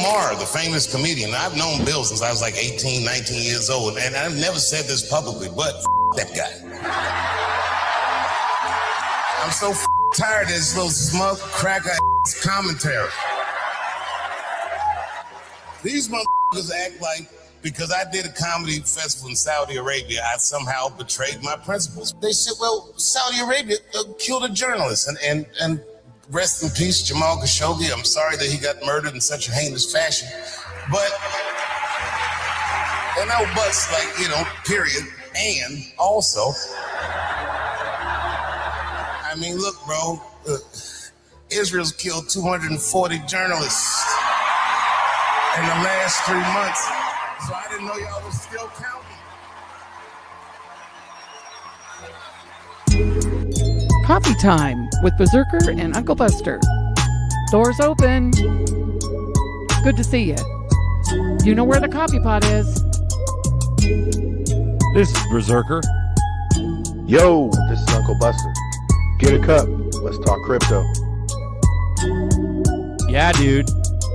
Maher, the famous comedian. I've known Bill since I was like 18, 19 years old, and I've never said this publicly, but that guy. I'm so tired of this little smug cracker commentary. These motherfuckers act like because I did a comedy festival in Saudi Arabia, I somehow betrayed my principles. They said, well, Saudi Arabia killed a journalist, and rest in peace, Jamal Khashoggi. I'm sorry that he got murdered in such a heinous fashion. But, and no buts, like, you know, period. And also, I mean, look, bro, Israel's killed 240 journalists in the last 3 months. So I didn't know y'all was still counting. Coffee time with Berserker and Uncle Buster. Doors open. Good to see you. You know where the coffee pot is. This is Berserker. Yo, this is Uncle Buster. Get a cup. Let's talk crypto. Yeah, dude.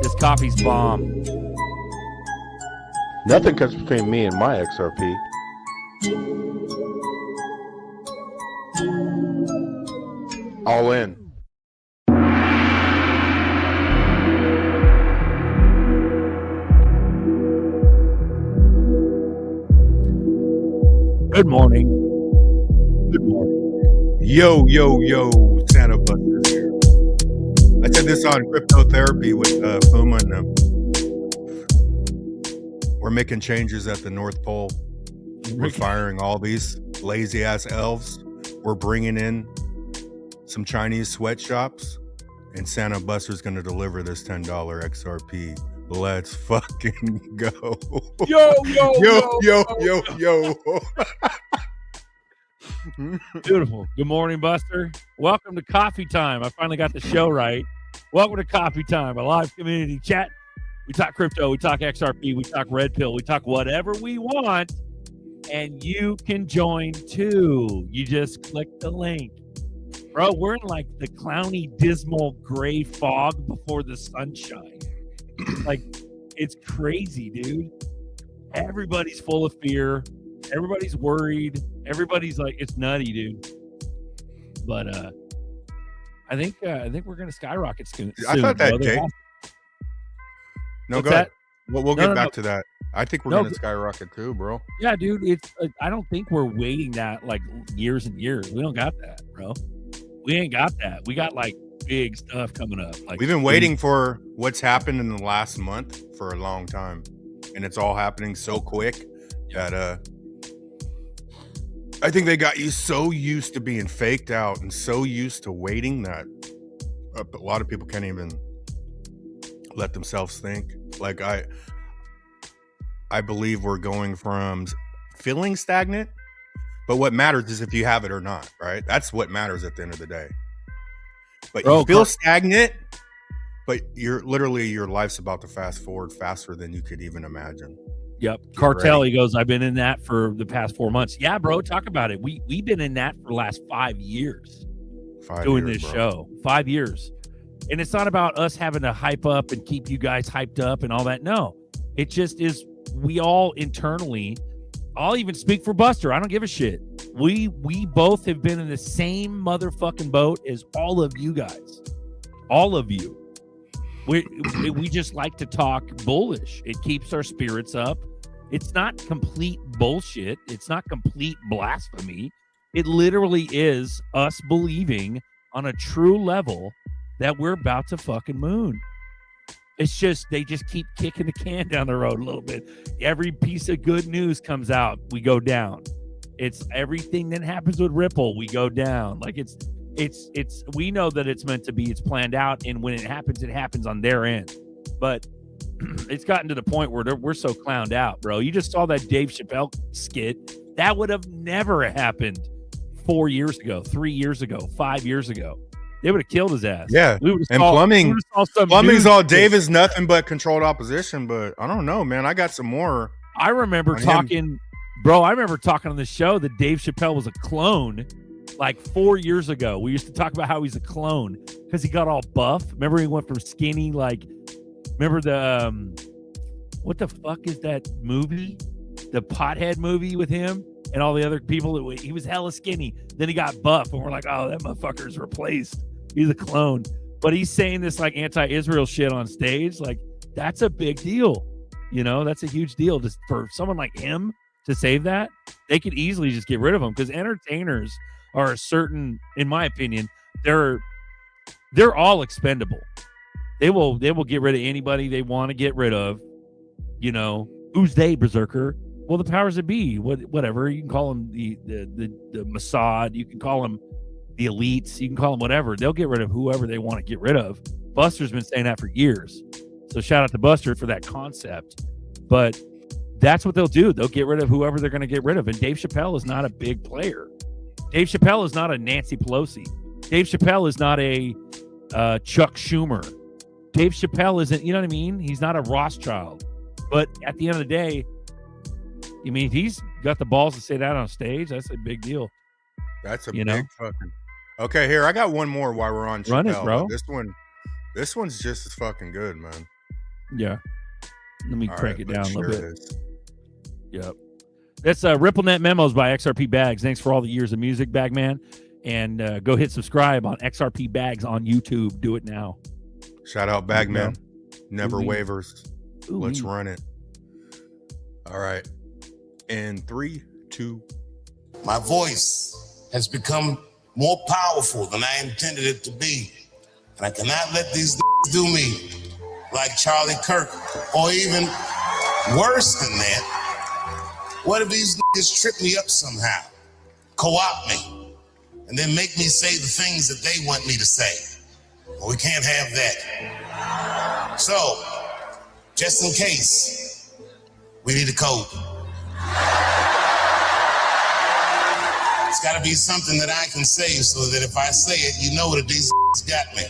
This coffee's bomb. Nothing comes between me and my XRP. All in. Good morning. Good morning. Yo, Santa Buster's here. I said this on Cryptotherapy with Fuma and them. We're making changes at the North Pole. We're firing all these lazy ass elves. We're bringing in some Chinese sweatshops, and Santa Buster's going to deliver this $10 XRP. Let's fucking go. Yo. Beautiful. Good morning, Buster. Welcome to Coffee Time. I finally got the show right. Welcome to Coffee Time, a live community chat. We talk crypto, we talk XRP, we talk red pill, we talk whatever we want, and you can join too. You just click the link. Bro, we're in like the clowny, dismal, gray fog before the sunshine. Like, it's crazy, dude. Everybody's full of fear. Everybody's worried. Everybody's like, it's nutty, dude. But I think we're gonna skyrocket soon. I thought that, Jay. No, What's go ahead. that? We'll get back to that. I think we're gonna skyrocket too, bro. Yeah, dude. It's I don't think we're waiting that like years and years. We don't got that, bro. We ain't got that. We got like big stuff coming up. Like We've been waiting for what's happened in the last month for a long time, and it's all happening so quick that I think they got you so used to being faked out and so used to waiting that a lot of people can't even let themselves think. Like I believe we're going from feeling stagnant, but what matters is if you have it or not, right? That's what matters at the end of the day. But you feel stagnant, but your life's about to fast forward faster than you could even imagine. Yep. Cartel, he goes, I've been in that for the past 4 months. Yeah, bro, talk about it. We've been in that for the last 5 years. Doing this show. 5 years. And it's not about us having to hype up and keep you guys hyped up and all that. No, it just is. We all internally, I'll even speak for Buster. I don't give a shit. We both have been in the same motherfucking boat as all of you guys. All of you. We just like to talk bullish. It keeps our spirits up. It's not complete bullshit. It's not complete blasphemy. It literally is us believing on a true level that we're about to fucking moon. It's just, they just keep kicking the can down the road a little bit. Every piece of good news comes out, we go down. It's everything that happens with Ripple, we go down. Like it's, we know that it's meant to be, it's planned out. And when it happens on their end. But it's gotten to the point where we're so clowned out, bro. You just saw that Dave Chappelle skit. That would have never happened 4 years ago, 3 years ago, 5 years ago. They would have killed his ass. Yeah. Plumbing's all Dave is nothing but controlled opposition, but I don't know, man. I got some more. I remember talking on the show that Dave Chappelle was a clone like 4 years ago. We used to talk about how he's a clone because he got all buff. Remember he went from skinny, like, Remember the what the fuck is that movie? The pothead movie with him and all the other people. He was hella skinny. Then he got buff, and we're like, oh, that motherfucker's replaced. He's a clone. But he's saying this like anti-Israel shit on stage. Like, that's a big deal. You know, that's a huge deal. Just for someone like him to save that, they could easily just get rid of him, because entertainers are a certain, in my opinion, they're all expendable. They will get rid of anybody they want to get rid of. You know, who's they, Berserker? Well, the powers that be, whatever. You can call them the Mossad. You can call them the elites. You can call them whatever. They'll get rid of whoever they want to get rid of. Buster's been saying that for years. So shout out to Buster for that concept. But that's what they'll do. They'll get rid of whoever they're going to get rid of. And Dave Chappelle is not a big player. Dave Chappelle is not a Nancy Pelosi. Dave Chappelle is not a Chuck Schumer. Dave Chappelle isn't, you know what I mean? He's not a Rothschild. But at the end of the day, I mean, if he's got the balls to say that on stage, that's a big deal. That's a big fucking. Okay, here, I got one more while we're on Chappelle. Run it, bro. This one's just as fucking good, man. Yeah. Let me crank it down a little bit. Is. Yep. That's RippleNet Memos by XRP Bags. Thanks for all the years of music, Bagman. And go hit subscribe on XRP Bags on YouTube. Do it now. Shout out Bagman. Never Ooh-wee. wavers. Ooh-wee. Let's run it. All right. In 3, 2. My voice has become more powerful than I intended it to be. And I cannot let these do me like Charlie Kirk, or even worse than that. What if these niggas trip me up somehow, co-opt me, and then make me say the things that they want me to say? Well, we can't have that. So, just in case, we need a code. It's got to be something that I can say, so that if I say it, you know that these got me.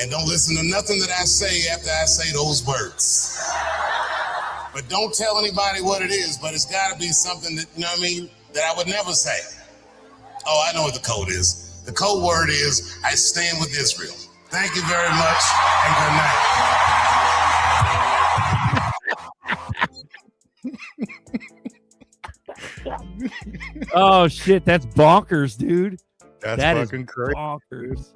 And don't listen to nothing that I say after I say those words. But don't tell anybody what it is, but it's got to be something that, you know what I mean, that I would never say. Oh, I know what the code is. The code word is, I stand with Israel. Thank you very much, and good night. Oh, shit. That's bonkers, dude. That's fucking crazy. Bonkers.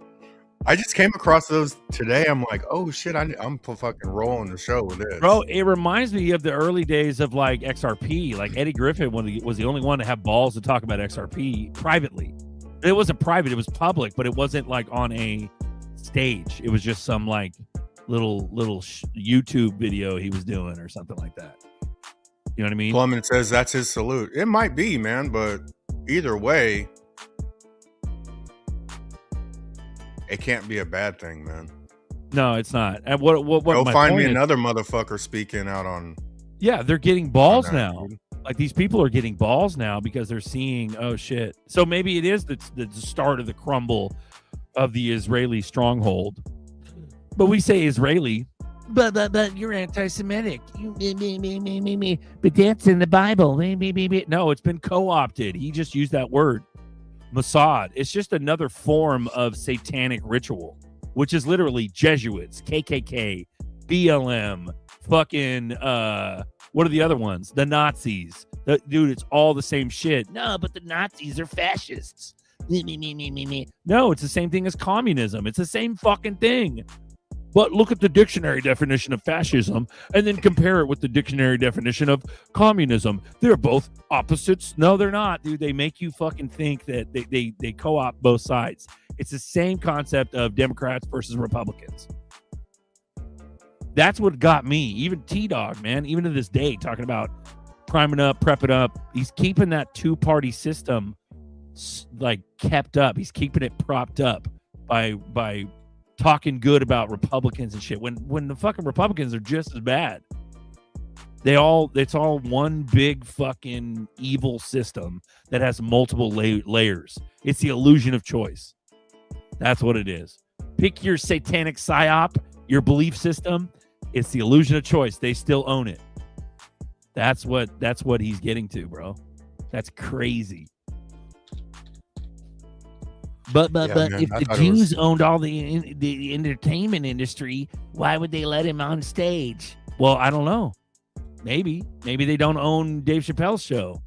I just came across those today. I'm like, oh shit, I'm fucking rolling the show with this. Bro, it reminds me of the early days of like XRP. Like Eddie Griffin was the only one to have balls to talk about XRP privately. It wasn't private, it was public, but it wasn't like on a stage. It was just some like little YouTube video he was doing or something like that. You know what I mean? Plumman says that's his salute. It might be, man, but either way, it can't be a bad thing, man. No, it's not. And what go my find point me is, another motherfucker speaking out on. Yeah, they're getting balls that, now. dude. Like these people are getting balls now because they're seeing, oh shit. So maybe it is the start of the crumble of the Israeli stronghold. But we say Israeli. But you're anti-Semitic. Me. But that's in the Bible. Me. No, it's been co-opted. He just used that word. Mossad. It's just another form of satanic ritual, which is literally Jesuits, KKK, BLM, fucking what are the other ones? The Nazis. Dude, it's all the same shit. No, but the Nazis are fascists. Me. No, it's the same thing as communism. It's the same fucking thing. But look at the dictionary definition of fascism and then compare it with the dictionary definition of communism. They're both opposites. No, they're not, dude. They make you fucking think that they co-opt both sides. It's the same concept of Democrats versus Republicans. That's what got me. Even T-Dog, man, even to this day, talking about priming up, prepping up. He's keeping that two-party system like kept up. He's keeping it propped up by talking good about Republicans and shit when the fucking Republicans are just as bad. It's all one big fucking evil system that has multiple layers. It's the illusion of choice. That's what it is. Pick your satanic psyop, your belief system. It's the illusion of choice. They still own it. That's what he's getting to, bro. That's crazy. But man, if I the thought it was- Jews owned all the entertainment industry, why would they let him on stage? Well, I don't know. Maybe they don't own Dave Chappelle's show,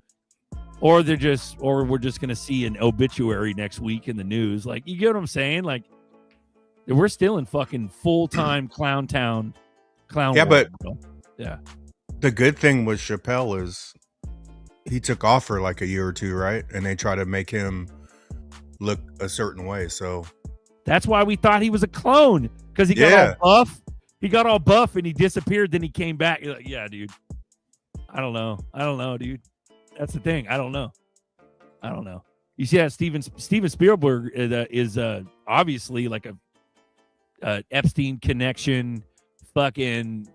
or we're just gonna see an obituary next week in the news. Like, you get what I'm saying? Like, we're still in fucking full-time clown town. Yeah, world, but bro. Yeah. The good thing with Chappelle is he took off for like a year or two, right? And they try to make him look a certain way. So That's why we thought he was a clone, because he got all buff. He got all buff and he disappeared. Then he came back. You're like, yeah, dude. I don't know, dude. That's the thing. I don't know. You see that Steven Spielberg is obviously like a Epstein connection, fucking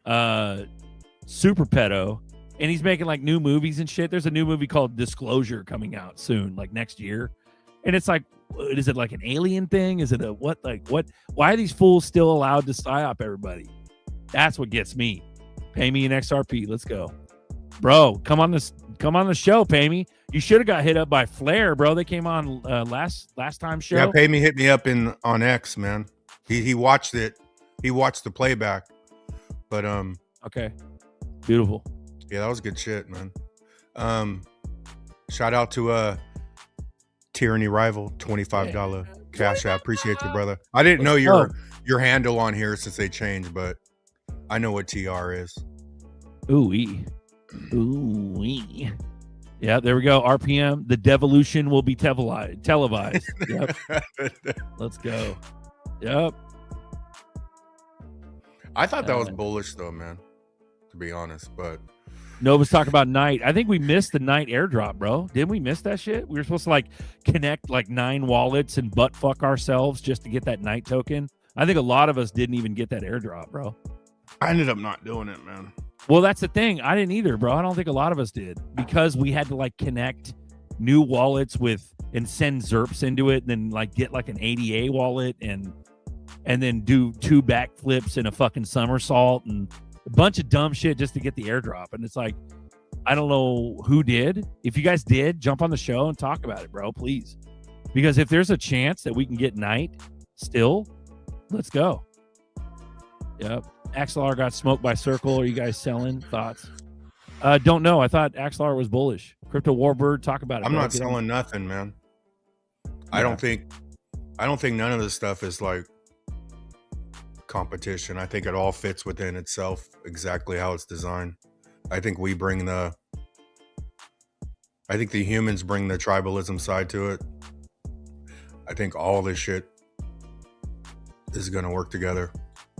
super pedo, and he's making like new movies and shit. There's a new movie called Disclosure coming out soon, like next year, and it's like, is it like an alien thing? Is it a what? Like what? Why are these fools still allowed to psyop everybody? That's what gets me. Pay me an XRP. Let's go, bro. Come on the show. Pay me. You should have got hit up by Flair, bro. They came on last time show. yeah, Pay Me hit me up on X, man. He watched it. He watched the playback. But okay, beautiful. Yeah, that was good shit, man. Shout out to Tyranny Rival, $25 cash app. Appreciate you, brother. I didn't know your handle on here since they changed, but I know what TR is. Ooh-wee. Yeah, there we go. RPM. The devolution will be televised. Yep. Let's go. Yep. I thought that was bullish though, man, to be honest, but Nova's talking about night. I think we missed the night airdrop, bro. Didn't we miss that shit? We were supposed to like connect like 9 wallets and butt fuck ourselves just to get that night token. I think a lot of us didn't even get that airdrop, bro. I ended up not doing it, man. Well, that's the thing. I didn't either, bro. I don't think a lot of us did, because we had to like connect new wallets with and send ZRPs into it, and then like get like an ADA wallet and then do 2 backflips and a fucking somersault and a bunch of dumb shit just to get the airdrop. And it's like, I don't know who did. If you guys did, jump on the show and talk about it, bro, please. Because if there's a chance that we can get night still, let's go. Yep. Axelar got smoked by Circle. Are you guys selling? Thoughts? Don't know. I thought Axelar was bullish. Crypto Warbird, talk about it. I'm not selling nothing, man. Yeah. I don't think none of this stuff is like competition. I think it all fits within itself exactly how it's designed. I think the humans bring the tribalism side to it. I think all this shit is going to work together.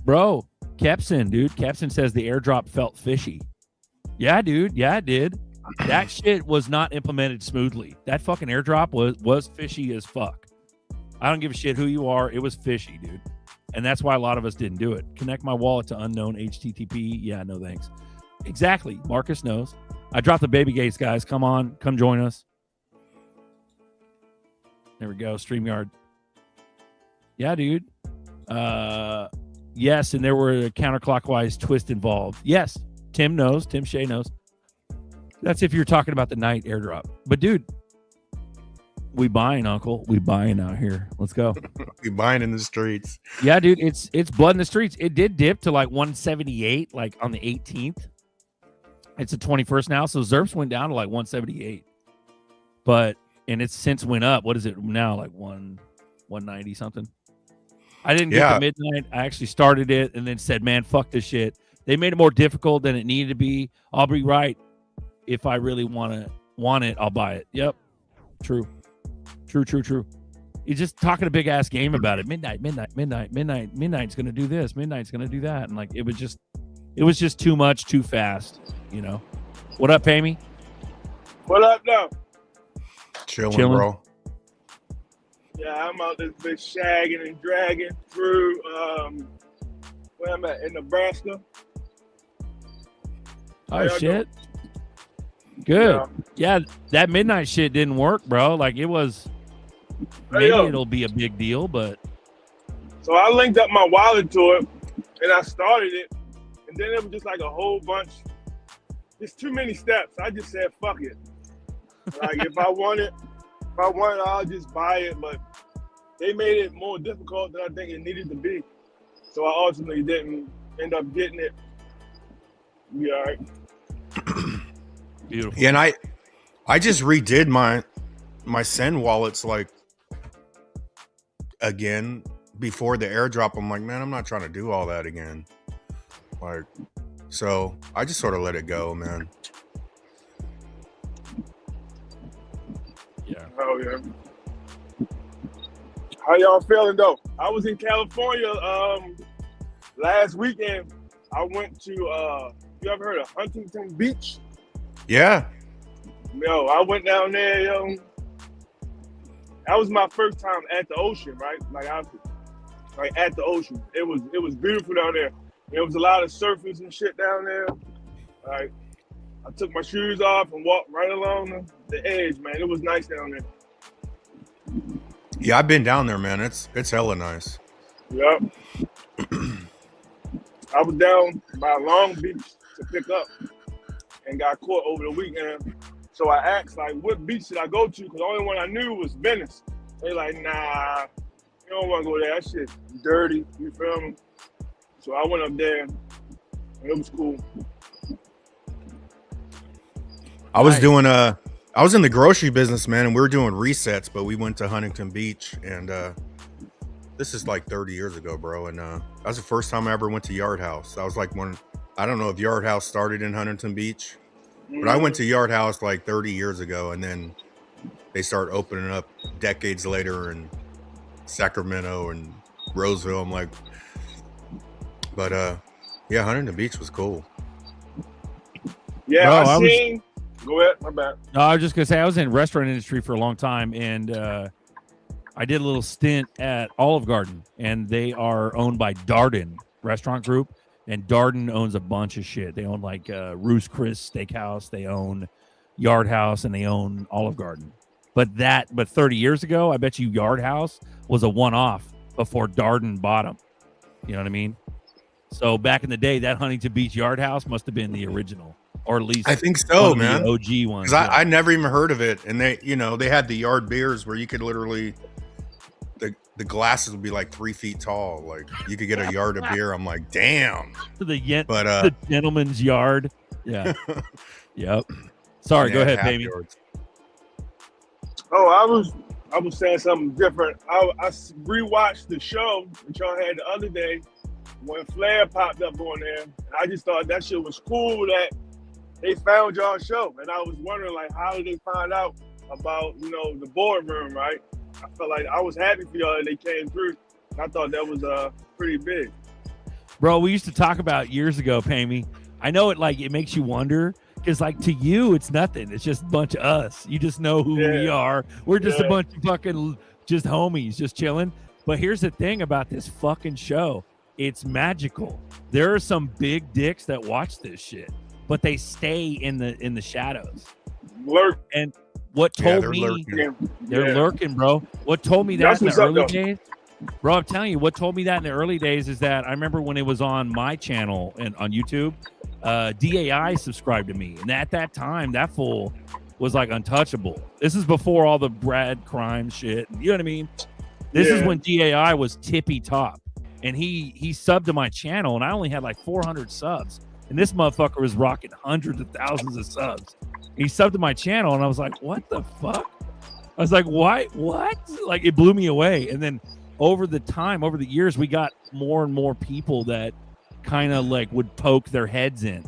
Bro, Kepson, dude. Kepson says the airdrop felt fishy. Yeah, dude. Yeah, it did. That shit was not implemented smoothly. That fucking airdrop was fishy as fuck. I don't give a shit who you are. It was fishy, dude. And that's why a lot of us didn't do it. Connect my wallet to unknown HTTP. Yeah, no thanks. Exactly. Marcus knows. I dropped the baby gates, guys. Come on. Come join us. There we go. StreamYard. Yeah, dude. Yes, and there were a counterclockwise twist involved. Yes. Tim knows. Tim Shea knows. That's if you're talking about the night airdrop. But, dude, we buying, Uncle. We buying out here. Let's go. We buying in the streets. Yeah, dude. It's blood in the streets. It did dip to like 178, like on the 18th. It's the 21st now, so ZRPs went down to like 178. And it's since went up. What is it now? Like 190 something. I didn't get to midnight. I actually started it and then said, man, fuck this shit. They made it more difficult than it needed to be. I'll be right. If I really want it, I'll buy it. Yep. True. He's just talking a big ass game about it. Midnight's gonna do this, midnight's gonna do that. And like it was just too much, too fast, you know. What up, Pammy? What up, though? Chilling, bro. Yeah, I'm out this bitch shagging and dragging through where I'm at in Nebraska. Oh shit. Good. Yeah, that midnight shit didn't work, bro. Like it was maybe it'll be a big deal, but so I linked up my wallet to it and I started it, and then it was just like a whole bunch, just too many steps. I just said fuck it. Like if I want it, If I wanted, I'll just buy it, but they made it more difficult than I think it needed to be. So I ultimately didn't end up getting it. Yeah, all right. Beautiful. Yeah, and I just redid my Send wallets like again before the airdrop. I'm like, man, I'm not trying to do all that again. Like, so I just sort of let it go, man. Yeah. Oh yeah. How y'all feeling though? I was in California last weekend. I went to you ever heard of Huntington Beach? Yeah. Yo, I went down there, yo. That was my first time at the ocean, right? Like at the ocean. It was beautiful down there. There was a lot of surfers and shit down there. Like, I took my shoes off and walked right along the edge, man. It was nice down there. Yeah, I've been down there, man. It's hella nice. Yep. I was down by Long Beach to pick up and got caught over the weekend. So I asked, like, what beach should I go to? Because the only one I knew was Venice. They like, nah, you don't want to go there. That shit's dirty. You feel me? So I went up there, and it was cool. I was doing I was in the grocery business, man, and we were doing resets, but we went to Huntington Beach, and this is like 30 years ago, bro. And that was the first time I ever went to Yard House. That was like I don't know if Yard House started in Huntington Beach, but I went to Yard House like 30 years ago, and then they started opening up decades later in Sacramento and Roseville. I'm like, but yeah, Huntington Beach was cool. Yeah, Bro, Go ahead, my bad. No, I was just gonna say I was in the restaurant industry for a long time, and I did a little stint at Olive Garden, and they are owned by Darden Restaurant Group, and Darden owns a bunch of shit. They own like Ruth's Chris Steakhouse, they own Yard House, and they own Olive Garden. But 30 years ago, I bet you Yard House was a one-off before Darden bought them. You know what I mean? So back in the day, that Huntington Beach Yard House must have been the original, or at least I think so, man. The OG ones. Because I never even heard of it, and they had the yard beers where you could literally the glasses would be like 3 feet tall. Like you could get a yard of beer. I'm like, damn. The gentleman's yard. Yeah. Yep. Sorry, go ahead, baby. Oh, I was saying something different. I rewatched the show that y'all had the other day when Flair popped up on there. And I just thought that shit was cool that they found y'all show. And I was wondering, like, how did they find out about, the boardroom, right? I felt like I was happy for y'all that they came through. I thought that was pretty big. Bro, we used to talk about years ago, Pammy. I know it makes you wonder. Because, to you, it's nothing. It's just a bunch of us. You just know who we are. We're just a bunch of fucking just homies, just chilling. But here's the thing about this fucking show. It's magical. There are some big dicks that watch this shit, but they stay in the shadows. Lurk. And what told me... They're lurking, bro. What told me that in the early days... Bro, I'm telling you, what told me that in the early days is that I remember when it was on my channel and on YouTube... DAI subscribed to me, and at that time that fool was like untouchable. This is before all the Brad crime shit, you know what I mean? This is when DAI was tippy top, and he subbed to my channel, and I only had like 400 subs, and this motherfucker was rocking hundreds of thousands of subs. He subbed to my channel, and I was like, what the fuck? I was like, what like it blew me away. And then over the years, we got more and more people that kind of like would poke their heads in,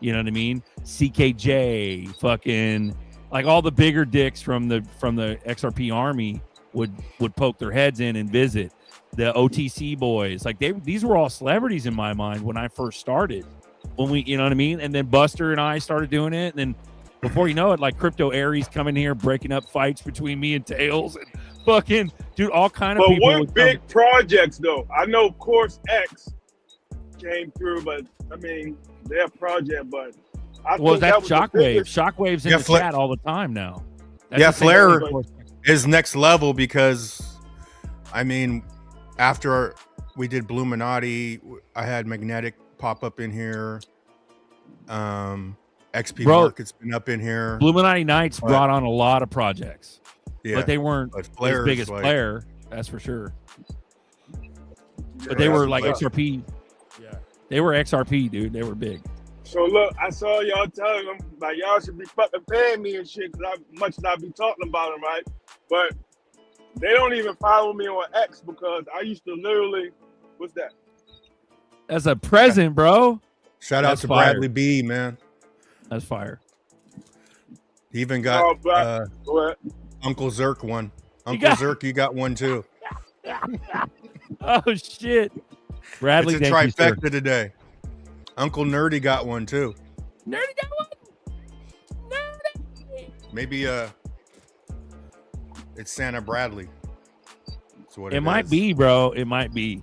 you know what I mean? CKJ, fucking like all the bigger dicks from the XRP army would poke their heads in and visit. The OTC boys, like these were all celebrities in my mind when I first started. When we, you know what I mean? And then Buster and I started doing it, and then before you know it, like Crypto Aries coming here, breaking up fights between me and Tails, and fucking dude, all kind of but people. But what big projects though? I know Course X came through, but I mean their project, but that's Shockwave. Shockwave's in the chat all the time now. Flair is next level because I mean after we did Bluminati, I had Magnetic pop up in here. XP Market's been up in here. Bluminati Nights brought on a lot of projects. but they weren't as big as Flair. That's for sure. But they were like XRP. Yeah, they were XRP, dude. They were big. So look, I saw y'all telling them like y'all should be fucking paying me and shit because much as I be talking about them, right? But they don't even follow me on X because I used to literally, what's that? As a present, bro. Shout out to Bradley B, man. That's fire. He even got Uncle Zerk one. Uncle Zerk, you got one too. Oh shit, Bradley, it's a trifecta today. Uncle Nerdy got one too. Nerdy got one. Nerdy. Maybe it's Santa Bradley. That's what it might be, bro. It might be.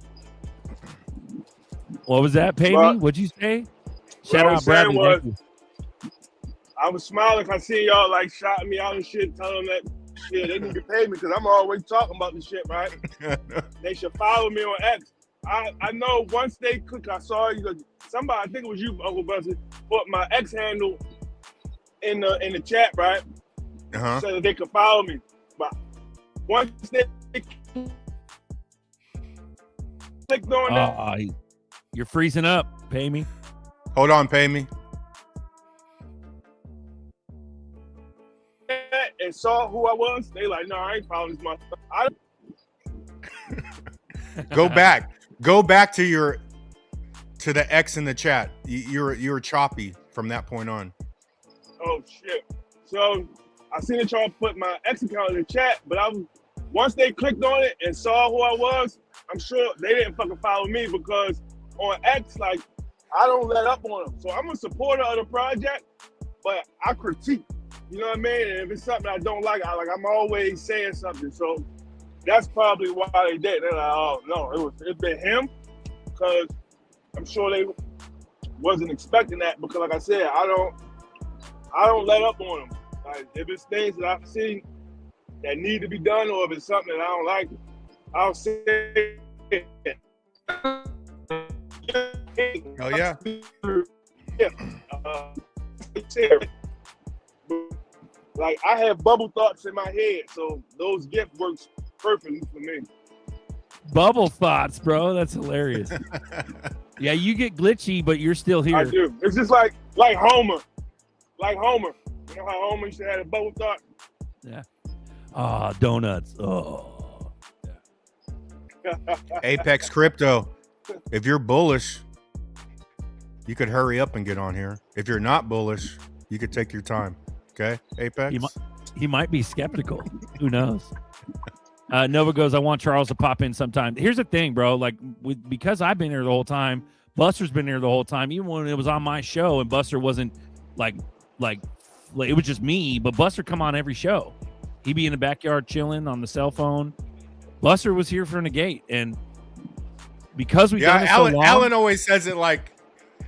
What was that? Pay me? What'd you say? Shout out Bradley. I was smiling because I see y'all like shouting me out and shit, telling them that shit they need to pay me because I'm always talking about the shit, right? They should follow me on X. I know once they click, I saw you. Somebody, I think it was you, Uncle Buster, put my X handle in the chat, right? So that they could follow me. But once they clicked on that, you're freezing up. Pay me. Hold on, pay me. And saw who I was, they like, no, I ain't following this motherfucker. Go back to the X in the chat. You're choppy from that point on. Oh shit! So I seen it trying to put my X account in the chat, but once they clicked on it and saw who I was, I'm sure they didn't fucking follow me because on X, like, I don't let up on them. So I'm a supporter of the project, but I critique. You know what I mean? And if it's something I don't like, I'm always saying something. So that's probably why they did. They're like, oh no, it's been him, because I'm sure they wasn't expecting that. Because like I said, I don't let up on them. Like if it's things that I've seen that need to be done, or if it's something that I don't like, I'll say it. Oh yeah. Like I have bubble thoughts in my head, so those gifts works perfectly for me. Bubble thoughts, bro. That's hilarious. Yeah, you get glitchy, but you're still here. I do. It's just like Homer. Like Homer. You know how Homer used to have a bubble thought? Yeah. Donuts. Oh. Yeah. Apex Crypto. If you're bullish, you could hurry up and get on here. If you're not bullish, you could take your time. Okay, Apex? He might be skeptical. Who knows? Nova goes, I want Charles to pop in sometime. Here's the thing, bro. Like, because I've been here the whole time, Buster's been here the whole time, even when it was on my show and Buster wasn't like it was just me, but Buster come on every show. He'd be in the backyard chilling on the cell phone. Buster was here for Negate, and because we done this so long, Alan always says it like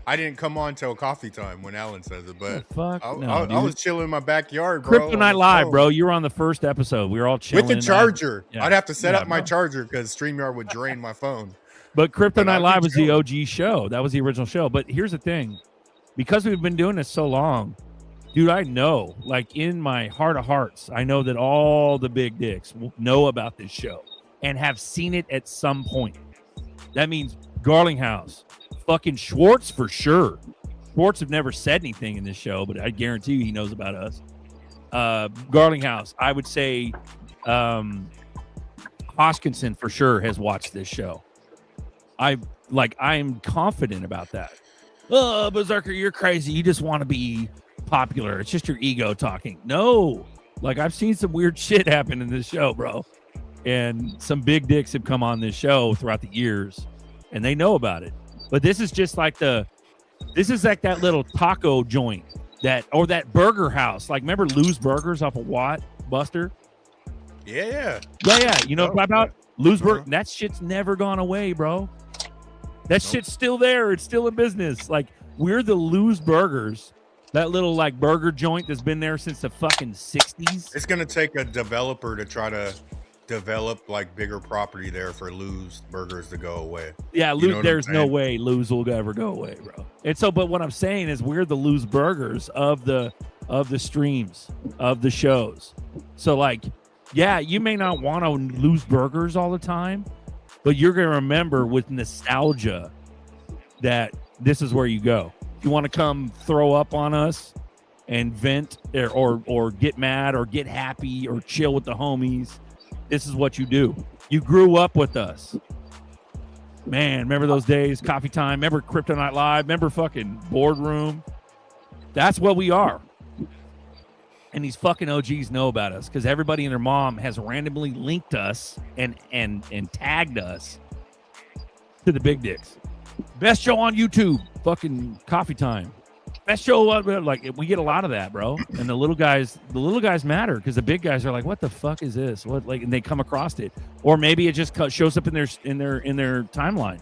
I didn't come on till coffee time when Alan says it, but I was chilling in my backyard, bro. Kryptonite Live, bro. You were on the first episode. We were all chilling. With the charger. I'd have to set up my charger because StreamYard would drain my phone. But Kryptonite Live was the OG show. That was the original show. But here's the thing. Because we've been doing this so long, dude, I know, like in my heart of hearts, I know that all the big dicks know about this show and have seen it at some point. That means Garlinghouse. Fucking Schwartz for sure. Schwartz have never said anything in this show, but I guarantee you he knows about us. Garlinghouse, I would say Hoskinson for sure has watched this show. I'm confident about that. Oh, Berserker, you're crazy. You just want to be popular. It's just your ego talking. No, like I've seen some weird shit happen in this show, bro. And some big dicks have come on this show throughout the years, and they know about it. But this is just like that little taco joint or that burger house. Like, remember Lou's Burgers off of Watt, Buster? Yeah. You know about Lou's Burger? That shit's never gone away, bro. That shit's still there. It's still in business. Like, we're the Lou's Burgers. That little like burger joint that's been there since the fucking 60s. It's gonna take a developer to try to develop like bigger property there for Lou's Burgers to go away. Yeah, there's no way Lou's will ever go away, bro. And so, but what I'm saying is we're the Lou's Burgers of the streams, of the shows. So like Yeah, you may not want to lose burgers all the time, but you're going to remember with nostalgia that this is where you go. If you want to come throw up on us and vent or get mad or get happy or chill with the homies, this is what you do. You grew up with us. Man, remember those days? Coffee Time. Remember Kryptonite Live? Remember fucking Boardroom? That's what we are. And these fucking OGs know about us because everybody and their mom has randomly linked us and tagged us to the big dicks. Best show on YouTube, fucking Coffee Time. Best show, like we get a lot of that, bro. And the little guys matter because the big guys are like, what the fuck is this? What, like, and they come across it, or maybe it just shows up in their timeline.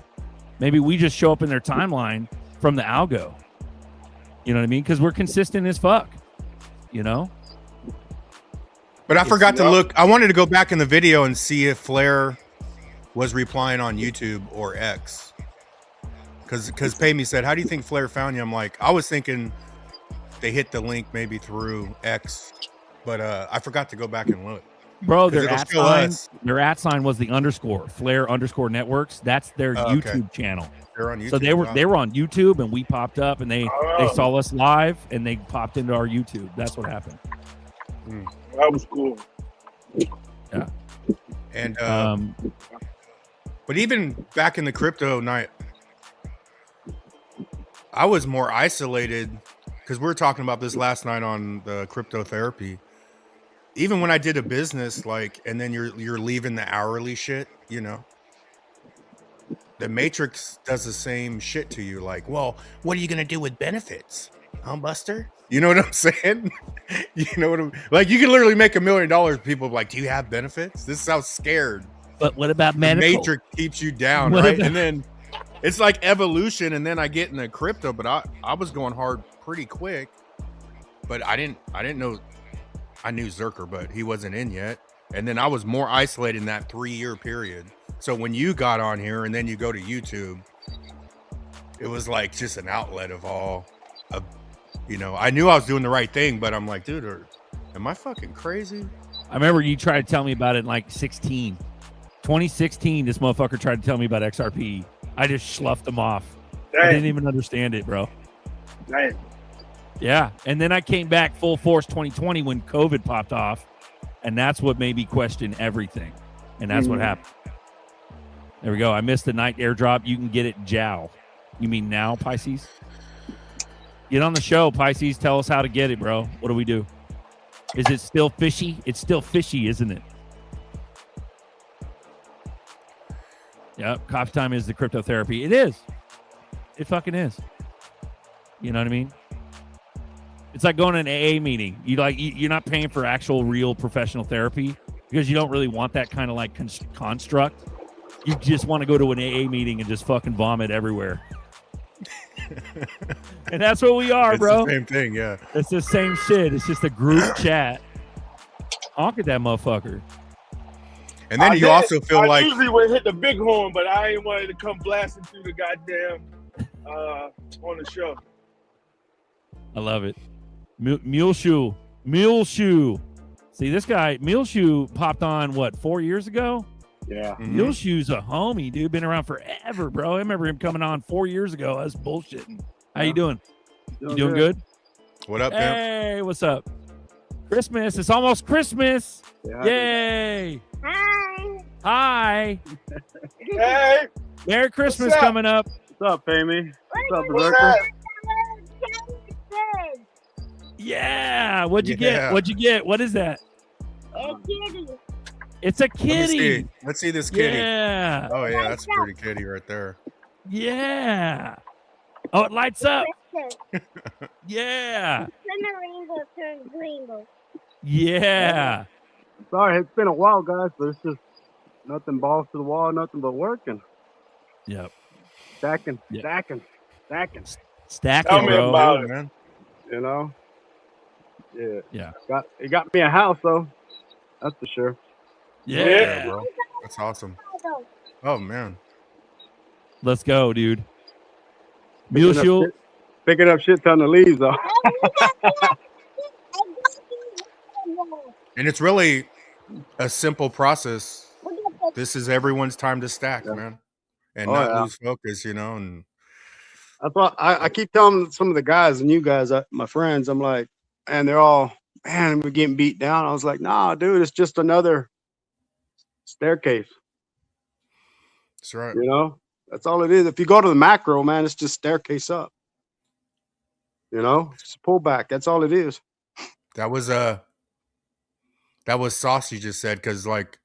Maybe we just show up in their timeline from the algo. You know what I mean? Because we're consistent as fuck. You know. But I forgot to look. I wanted to go back in the video and see if Flair was replying on YouTube or X. Because Pay Me said, how do you think Flair found you? I'm like, I was thinking they hit the link maybe through X, but I forgot to go back and look. Bro, their @sign was the _ Flair _ networks. That's their YouTube channel. They're on YouTube. So they were on YouTube and we popped up and they saw us live and they popped into our YouTube. That's what happened. That was cool. Yeah. And but even back in the crypto night, I was more isolated because we were talking about this last night on the crypto therapy. Even when I did a business, like, and then you're leaving the hourly shit, you know, the Matrix does the same shit to you. Like, well, what are you gonna do with benefits, huh, Buster? You know what I'm saying? You know what I'm like? You can literally make $1 million. People are like, do you have benefits? This sounds scared. But what about medical? The Matrix keeps you down, right? And then it's like evolution. And then I get into crypto, but I was going hard pretty quick. But I didn't know. I knew ZRK, but he wasn't in yet. And then I was more isolated in that 3-year period. So when you got on here and then you go to YouTube, it was like just an outlet of all of, you know, I knew I was doing the right thing, but I'm like, dude, am I fucking crazy? I remember you tried to tell me about it in like 2016, this motherfucker tried to tell me about XRP. I just sloughed him off. I didn't even understand it, bro. Damn. Yeah. And then I came back full force 2020 when COVID popped off. And that's what made me question everything. And that's what happened. There we go. I missed the night airdrop. You can get it Jow. You mean now, Pisces? Get on the show, Pisces. Tell us how to get it, bro. What do we do? Is it still fishy? It's still fishy, isn't it? Yep. Coffee Time is the crypto therapy. It is. It fucking is. You know what I mean? It's like going to an AA meeting. You're not paying for actual, real professional therapy because you don't really want that kind of like construct. You just want to go to an AA meeting and just fucking vomit everywhere. And that's what we are, bro. It's the same thing, yeah. It's the same shit. It's just a group chat. Honk at that motherfucker. And then you also feel I like usually would hit the big horn, but I ain't wanted to come blasting through the goddamn on the show. I love it. Muleshoe. See, this guy, Muleshoe, popped on, 4 years ago? Yeah. Muleshoe's a homie, dude. Been around forever, bro. I remember him coming on 4 years ago. That's bullshitting. How you doing? You doing good? What up, pimp? Hey, what's up? Christmas. It's almost Christmas. Yeah. Yay. Hi. Hey. Merry Christmas coming up. What's up, Amy? What's up, What's Berserker? up? Yeah. What'd you get? What'd you get? What is that? A kitty. It's a kitty. Let's see this kitty. Yeah. Oh, yeah, that's a pretty kitty right there. Yeah. Oh, it lights up. Yeah. Then the rainbow turns rainbow. Yeah. Sorry, it's been a while, guys, but it's just nothing balls to the wall, nothing but working. Yep. Stacking. Stacking, Tell me bro. about it. Man. You know? Yeah. Yeah. It got me a house, though. That's for sure. Yeah. Yeah, bro. That's awesome. Oh, man. Let's go, dude. Muleshoe. Picking up shit ton of leaves, though. And it's really a simple process. This is everyone's time to stack, man, and not lose focus, and that's why I keep telling some of the guys and you guys, my friends, I'm like, and they're all, man, we're getting beat down. I was like, nah, dude, it's just another staircase. That's right. That's all it is. If you go to the macro, man, it's just staircase up. Just a pullback. That's all it is. That was sauce you just said, because like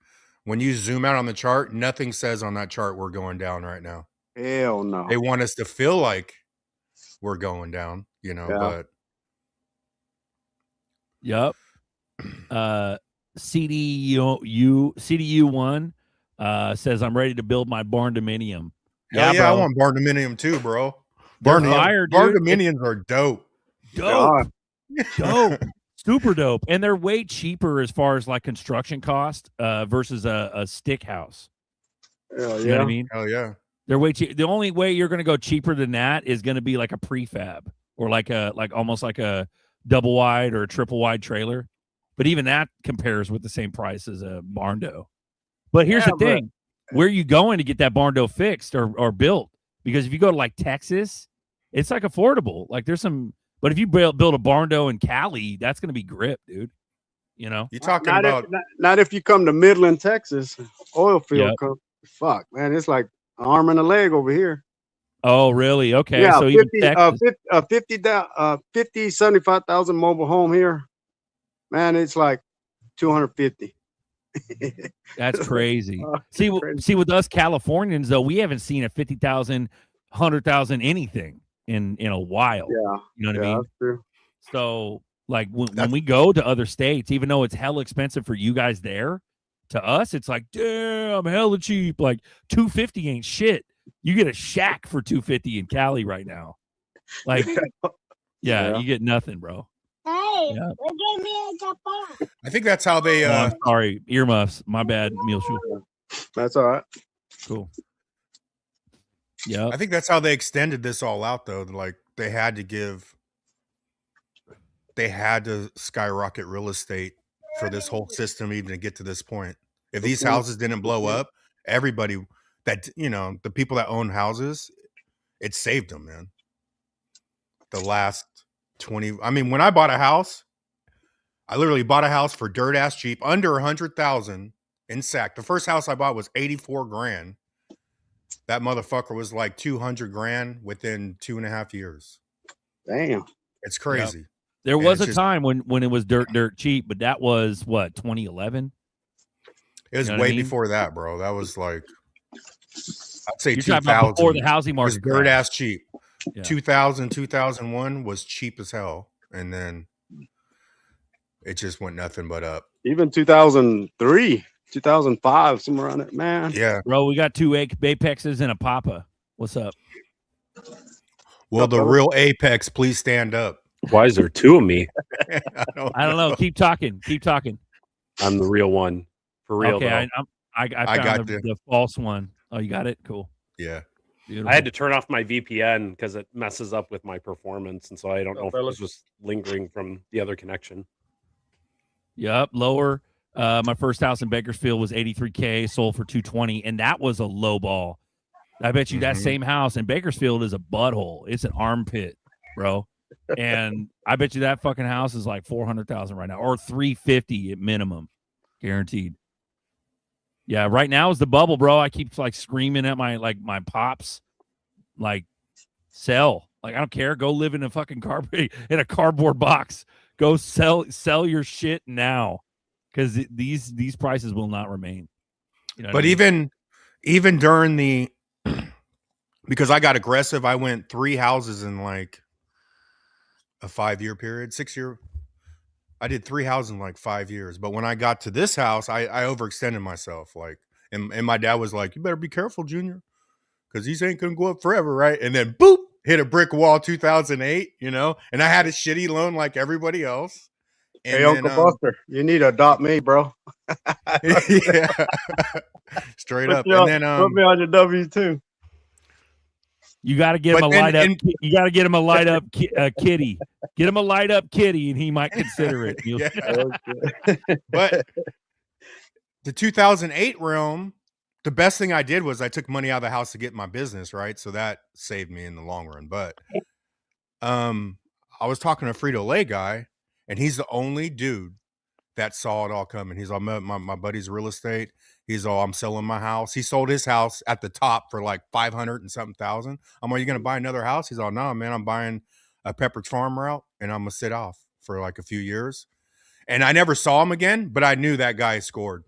when you zoom out on the chart, nothing says on that chart we're going down right now. Hell no. They want us to feel like we're going down, but yep. CDU1 says I'm ready to build my barn dominium. Yeah, I want barn dominium too, bro. Barn dominiums are dope. Dope. Super dope. And they're way cheaper as far as like construction cost versus a stick house. Hell yeah. You know what I mean? Hell yeah. They're way cheap. The only way you're going to go cheaper than that is going to be like a prefab or like almost like a double wide or a triple wide trailer. But even that compares with the same price as a barn dough. But here's the thing. Where are you going to get that barn dough fixed or built? Because if you go to like Texas, it's like affordable. Like there's some, but if you build a barn dough in Cali, that's going to be grip, dude. You're talking not about not if you come to Midland, Texas, oil field. Fuck, man, it's like an arm and a leg over here. Oh, really? Okay. Yeah, so 75,000 mobile home here, man. It's like 250. That's crazy. See, with us Californians though, we haven't seen a 50,000, 100,000 anything in a while. Yeah, you know what I mean. That's true. So, like when we go to other states, even though it's hella expensive for you guys there, to us it's like, damn, hella cheap. Like 250 ain't shit. You get a shack for 250 in Cali right now. Like, yeah. You get nothing, bro. Hey, Yeah. give me a Japan. I think that's how they I'm sorry, earmuffs. My bad, Muleshoe. That's all right. Cool. Yeah. I think that's how they extended this all out though. Like they had to skyrocket real estate for this whole system even to get to this point. If these houses didn't blow up, everybody that the people that own houses, it saved them, man. The last 20, I mean, when I bought a house, I literally bought a house for dirt ass cheap, under 100,000 in SAC. The first house I bought was 84 grand. That motherfucker was like 200 grand within 2.5 years. Damn. It's crazy. Yep. There was a time when it was dirt cheap, but that was what, 2011? It was way before that, bro. That was like, I'd say you're 2000. Talking about before the housing market was dirt ass cheap. Yeah. 2000, 2001 was cheap as hell. And then it just went nothing but up. Even 2003, 2005, somewhere around it, man. Yeah. Bro, we got 2 Apexes and a Papa. What's up? Well, the real Apex, please stand up. Why is there 2 of me? I don't know. Keep talking. I'm the real one. For real. Okay, I got the false one. Oh, you got it? Cool. Yeah. Beautiful. I had to turn off my VPN because it messes up with my performance, and so I don't know if it was just lingering from the other connection. Yep, lower. My first house in Bakersfield was $83K, sold for $220, and that was a low ball. I bet you that same house in Bakersfield is a butthole. It's an armpit, bro. And I bet you that fucking house is like $400,000 right now, or $350 at minimum, guaranteed. Yeah, right now is the bubble, bro. I keep like screaming at my pops, like, sell. Like, I don't care. Go live in a fucking in a cardboard box. Go sell your shit now, because these prices will not remain. You know but even during the, because I got aggressive, I went 3 houses in like a 5-year period, 6-year. I did 3 houses in like 5 years. But when I got to this house, I overextended myself. Like, and my dad was like, "You better be careful, Junior, because these ain't gonna go up forever, right?" And then boop, hit a brick wall 2008, and I had a shitty loan like everybody else. And hey, Uncle Buster, you need to adopt me, bro. Yeah. Straight up. And then put me on your W2. You got to get him a light up. You got to get him a light up kitty. Get him a light up kitty, and he might consider it. Yeah. But the 2008 realm, the best thing I did was I took money out of the house to get my business, right? So that saved me in the long run. But I was talking to a Frito-Lay guy, and he's the only dude that saw it all coming. He's all, my buddy's real estate. He's all, I'm selling my house. He sold his house at the top for like 500 and something thousand. I'm like, you gonna buy another house? He's all, no, man, I'm buying a Pepperidge Farm route, and I'm gonna sit off for like a few years. And I never saw him again, but I knew that guy scored.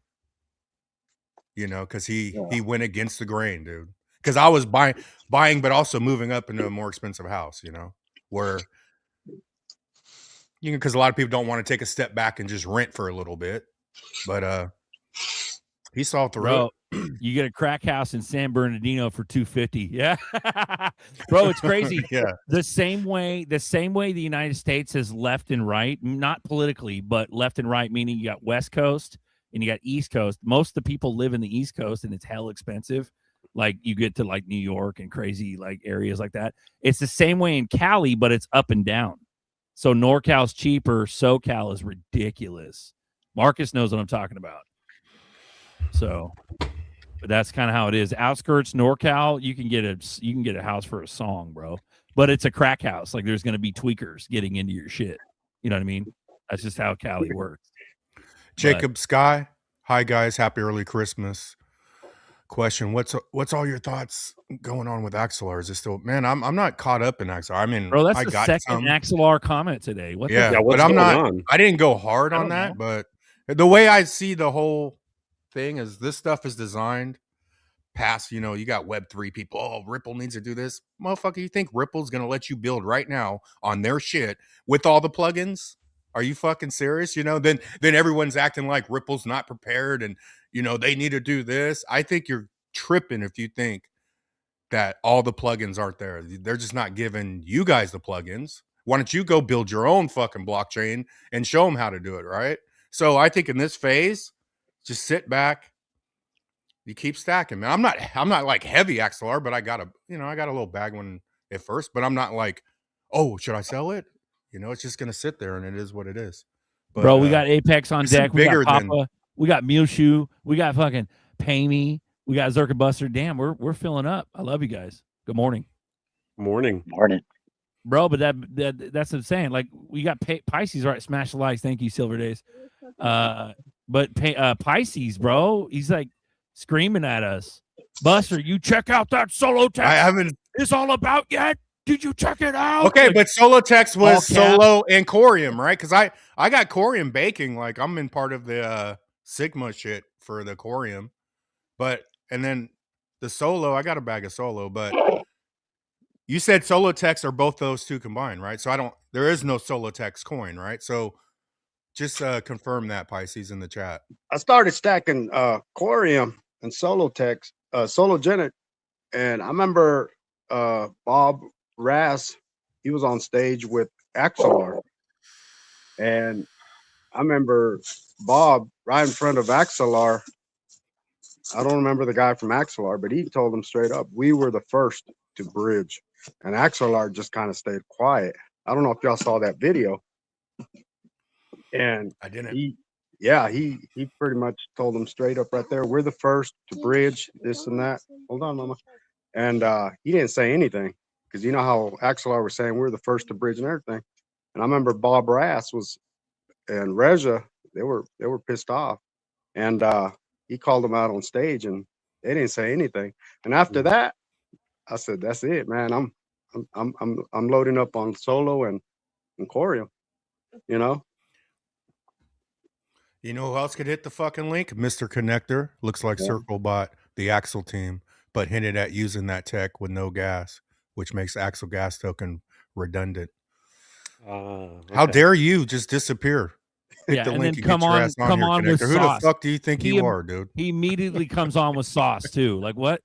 You know, because he went against the grain, dude. Because I was buying, but also moving up into a more expensive house. You know, where you know, because a lot of people don't want to take a step back and just rent for a little bit. But he saw through Bro, it. You get a crack house in San Bernardino for $250. Yeah, bro, it's crazy. Yeah, the same way the United States has left and right, not politically, but left and right, meaning you got West Coast and you got East Coast. Most of the people live in the East Coast, and it's hell expensive. Like you get to like New York and crazy like areas like that. It's the same way in Cali, but it's up and down. So NorCal's cheaper, SoCal is ridiculous. Marcus knows what I'm talking about. So, but that's kind of how it is. Outskirts NorCal, you can get a house for a song, bro. But it's a crack house. Like there's going to be tweakers getting into your shit. You know what I mean? That's just how Cali works. Jacob Sky, hi guys, happy early Christmas. Question: What's all your thoughts going on with Axelar? Is it still, man? I'm not caught up in Axelar. I mean, bro, that's I the got second Axelar comment today. What? Yeah, but I'm not. I didn't go hard on that, but the way I see the whole thing is this stuff is designed past. You know, you got Web3 people. Oh, Ripple needs to do this, motherfucker. You think Ripple's gonna let you build right now on their shit with all the plugins? Are you fucking serious? You know, then everyone's acting like Ripple's not prepared and, you know, they need to do this. I think you're tripping if you think that all the plugins aren't there. They're just not giving you guys the plugins. Why don't you go build your own fucking blockchain and show them how to do it, right? So I think in this phase, just sit back. You keep stacking, man. I'm not like heavy XLR, but I got a little bag one at first, but I'm not like, oh, should I sell it? You know, it's just gonna sit there, and it is what it is. But, bro, we got Apex on deck. We got Papa. Than... We got Mushu. We got fucking Pay Me. We got ZRK BUSTER. Damn, we're filling up. I love you guys. Good morning. Morning. Bro, but that's what I'm saying. Like we got Pisces, right? Smash the likes. Thank you, Silver Days. But Pisces, bro, he's like screaming at us. Buster, you check out that solo text. I haven't. It's all about yet. Did you check it out? Okay, like, but Solotex was Solo and Corium, right? Because I got Corium baking. Like I'm in part of the Sigma shit for the Corium, and then the Solo, I got a bag of Solo. But you said Solotex are both those two combined, right? So there is no Solotex coin, right? So just confirm that, Pisces, in the chat. I started stacking Corium and Solotex, Sologenic, and I remember Bob Rass, he was on stage with Axelar, and I remember Bob right in front of Axelar. I don't remember the guy from Axelar, but he told him straight up, we were the first to bridge, and Axelar just kind of stayed quiet. I don't know if y'all saw that video, and I didn't. He pretty much told him straight up right there, we're the first to bridge this and that. Hold on, mama. And he didn't say anything, because you know how Axelar was saying we're the first to bridge and everything. And I remember Bob Rass and Reja, they were pissed off, and he called them out on stage, and they didn't say anything. And after that, I said, "That's it, man. I'm loading up on Solo and Corium." You know. You know who else could hit the fucking link? Mr. Connector. Looks like Circle bought the Axel team, but hinted at using that tech with no gas, which makes Axel gas token redundant. Okay. How dare you just disappear? Hit the link and come on with Connector. Who sauce. The fuck do you think you are, dude? He immediately comes on with sauce too. Like what?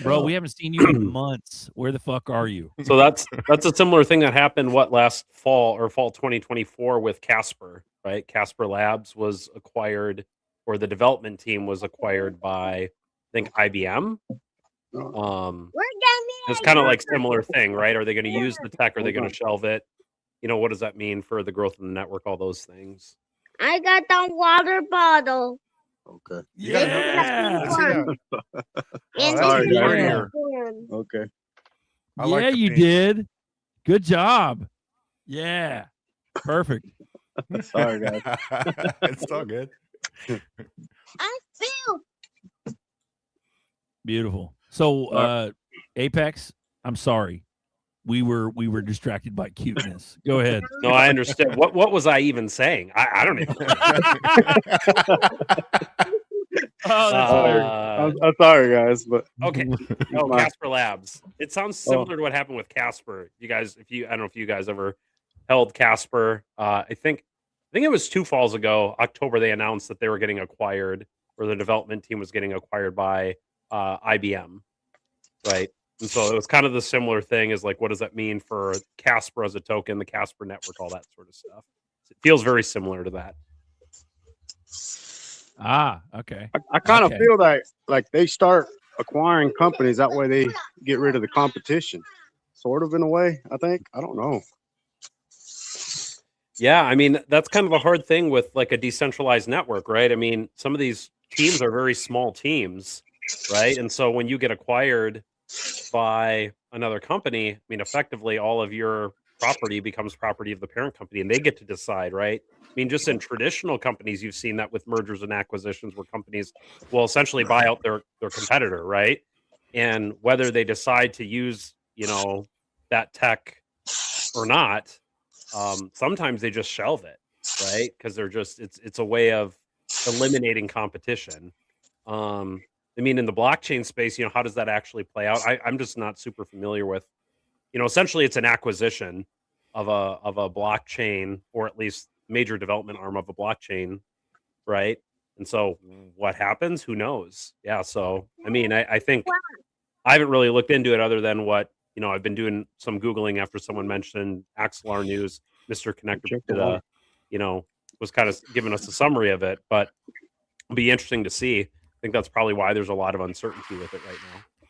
Bro, we haven't seen you in months. Where the fuck are you? So that's a similar thing that happened last fall or fall 2024 with Casper, right? Casper Labs was acquired, or the development team was acquired by, I think, IBM. It's kind of like similar thing, right? Are they going to use the tech? Are they going to shelve it? You know, what does that mean for the growth of the network? All those things. I got the water bottle. Okay. You got another Yeah. Let's see that. Oh, that's Sorry, a guys. warrior. Okay. I like Yeah, the you pink. did. Good job. Yeah. Perfect. Sorry, guys. It's all good. I feel. Beautiful. So Apex, I'm sorry. We were distracted by cuteness. Go ahead. No, I understand. What was I even saying? I don't even Oh, that's I'm sorry, guys, but okay. Oh, my- Casper Labs. It sounds similar to what happened with Casper. You guys, I don't know if you guys ever held Casper. I think it was 2 falls ago, October, they announced that they were getting acquired, or the development team was getting acquired by IBM, right? And so it was kind of the similar thing as like, what does that mean for Casper as a token, the Casper network, all that sort of stuff. It feels very similar to that. Okay. I kind of Okay. feel that like they start acquiring companies that way they get rid of the competition, sort of in a way. I think I don't know. Yeah, I mean, that's kind of a hard thing with like a decentralized network, right? I mean, some of these teams are very small teams, right? And so when you get acquired by another company, I mean, effectively all of your property becomes property of the parent company and they get to decide, right? I mean, just in traditional companies, you've seen that with mergers and acquisitions where companies will essentially buy out their competitor, right? And whether they decide to use, that tech or not, sometimes they just shelve it, right? Because they're just it's a way of eliminating competition. I mean, in the blockchain space, how does that actually play out? I'm just not super familiar with. Essentially, it's an acquisition of a blockchain, or at least major development arm of a blockchain, right? And so, what happens? Who knows? Yeah. So, I mean, I think I haven't really looked into it other than what I've been doing some Googling after someone mentioned Axelar News. Mr. Connector did was kind of giving us a summary of it, but it'll be interesting to see. I think that's probably why there's a lot of uncertainty with it right now.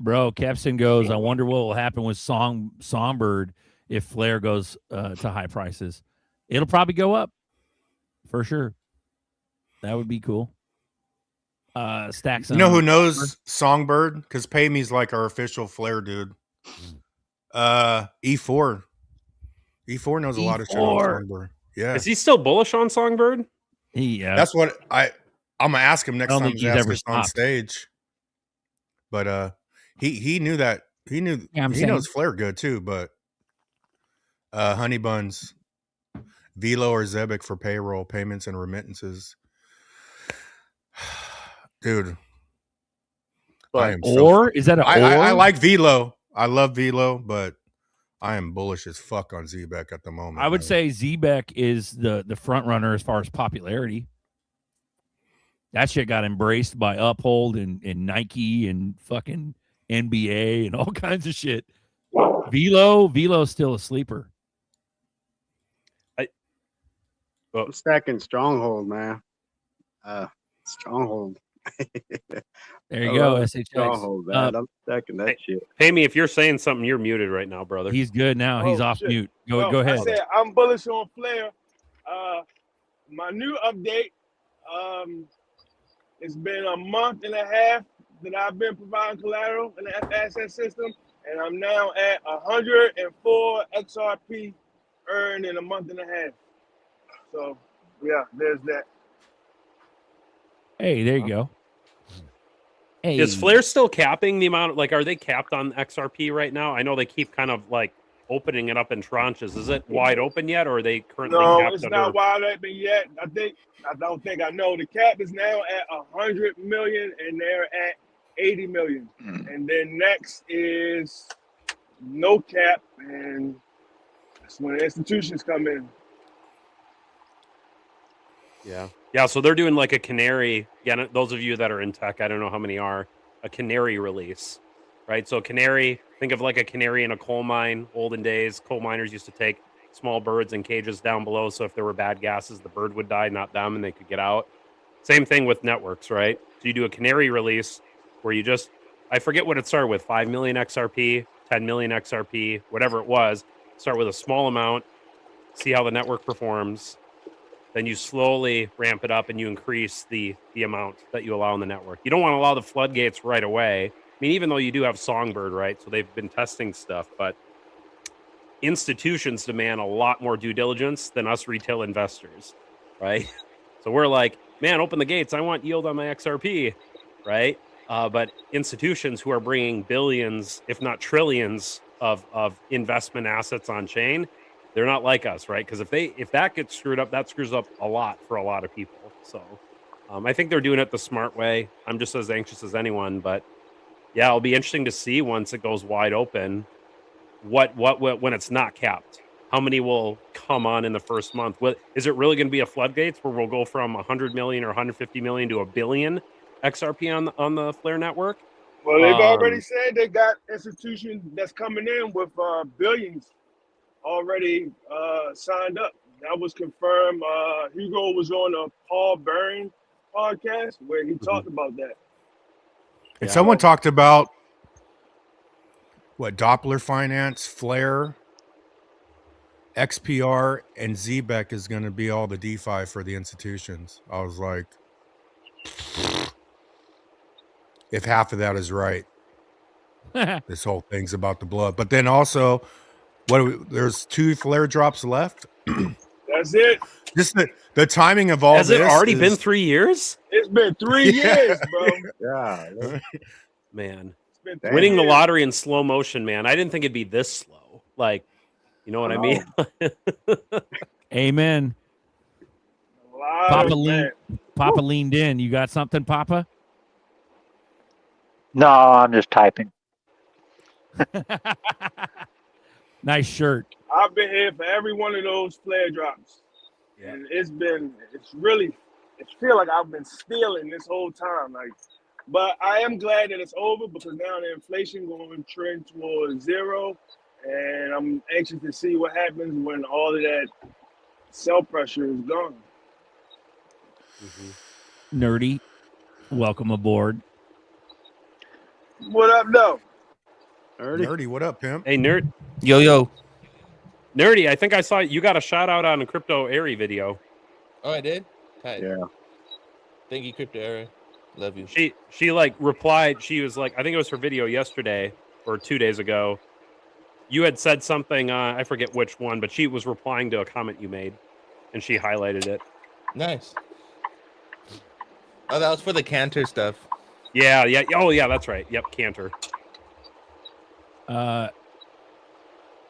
Bro, Capstan goes, I wonder what will happen with Songbird if Flare goes to high prices. It'll probably go up for sure. That would be cool. Stacks. You know who knows Songbird? Because Paymy's like our official Flare dude. E4. E4 knows a lot of shit on Songbird. Yeah. Is he still bullish on Songbird? That's what I'm gonna ask him next time he's us on stage. But he knew that he knows Flare good too, but Honey Buns, Velo or Zebic for payroll, payments and remittances. Dude. Is that an I like Velo. I love Velo, but I am bullish as fuck on Zbec at the moment. I would say Zbec is the front runner as far as popularity. That shit got embraced by Uphold and Nike and fucking NBA and all kinds of shit. Velo's still a sleeper. I'm stacking Stronghold, man. Stronghold. There you go, SHX. Stronghold, man. I'm stacking that shit. Payme, if you're saying something, you're muted right now, brother. He's good now. He's off mute. Go ahead. I said I'm bullish on Flare. My new update. It's been a month and a half that I've been providing collateral in the asset system, and I'm now at 104 XRP earned in a month and a half. So, yeah, there's that. Hey, there you go. Hey. Is Flare still capping the amount? Are they capped on XRP right now? I know they keep kind of opening it up in tranches. Is it wide open yet, or are they currently capped? No, it's not wide open yet. I know the cap is now at 100 million, and they're at 80 million. And then next is no cap, and that's when institutions come in. Yeah. So they're doing like a canary. Yeah, those of you that are in tech, I don't know how many are a canary release, right? So canary, think of like a canary in a coal mine. Olden days, coal miners used to take small birds in cages down below, so if there were bad gases, the bird would die, not them, and they could get out. Same thing with networks, right? So you do a canary release where you just, I forget what it started with, 5 million XRP, 10 million XRP, whatever it was. Start with a small amount, see how the network performs. then you slowly ramp it up and you increase the amount that you allow on the network. You don't want to allow the floodgates right away. I mean, even though you do have Songbird, right? So they've been testing stuff, but institutions demand a lot more due diligence than us retail investors, right? So we're like, man, open the gates. I want yield on my XRP, right? But institutions who are bringing billions, if not trillions, of investment assets on chain, they're not like us, right? Because if that gets screwed up, that screws up a lot for a lot of people. So I think they're doing it the smart way. I'm just as anxious as anyone, but yeah, it'll be interesting to see once it goes wide open, what when it's not capped, how many will come on in the first month? Is it really going to be a floodgates where we'll go from 100 million or 150 million to a billion XRP on the Flare network? Well, they've already said they got institutions that's coming in with billions already signed up. That was confirmed. Hugo was on a Paul Byrne podcast where he talked about that. And someone talked about what Doppler Finance, Flare, XPR, and ZBEC is going to be all the DeFi for the institutions. I was like, if half of that is right, this whole thing's about the blood. But then also, there's 2 Flare drops left. That's it. Just the timing of all this. Has it already been 3 years? It's been 3 years, bro. Yeah. Man. Winning the lottery in slow motion, man. I didn't think it'd be this slow. Like, you know what I mean? Amen. Papa leaned in. You got something, Papa? No, I'm just typing. Nice shirt. I've been here for every one of those flare drops. Yeah. And it feels like I've been stealing this whole time. But I am glad that it's over because now the inflation going to trend towards zero. And I'm anxious to see what happens when all of that sell pressure is gone. Mm-hmm. Nerdy, welcome aboard. What up, though? Nerdy, what up, pimp? Hey, Nerd. Yo. Nerdy, I think I saw you got a shout out on a Crypto Airy video. Oh, I did? Hi. Yeah. Thank you, Crypto Airy. Love you. She like replied, she was like, I think it was her video yesterday or 2 days ago. You had said something, I forget which one, but she was replying to a comment you made and she highlighted it. Nice. Oh, that was for the Cantor stuff. Yeah. Oh, yeah, that's right. Yep, Cantor.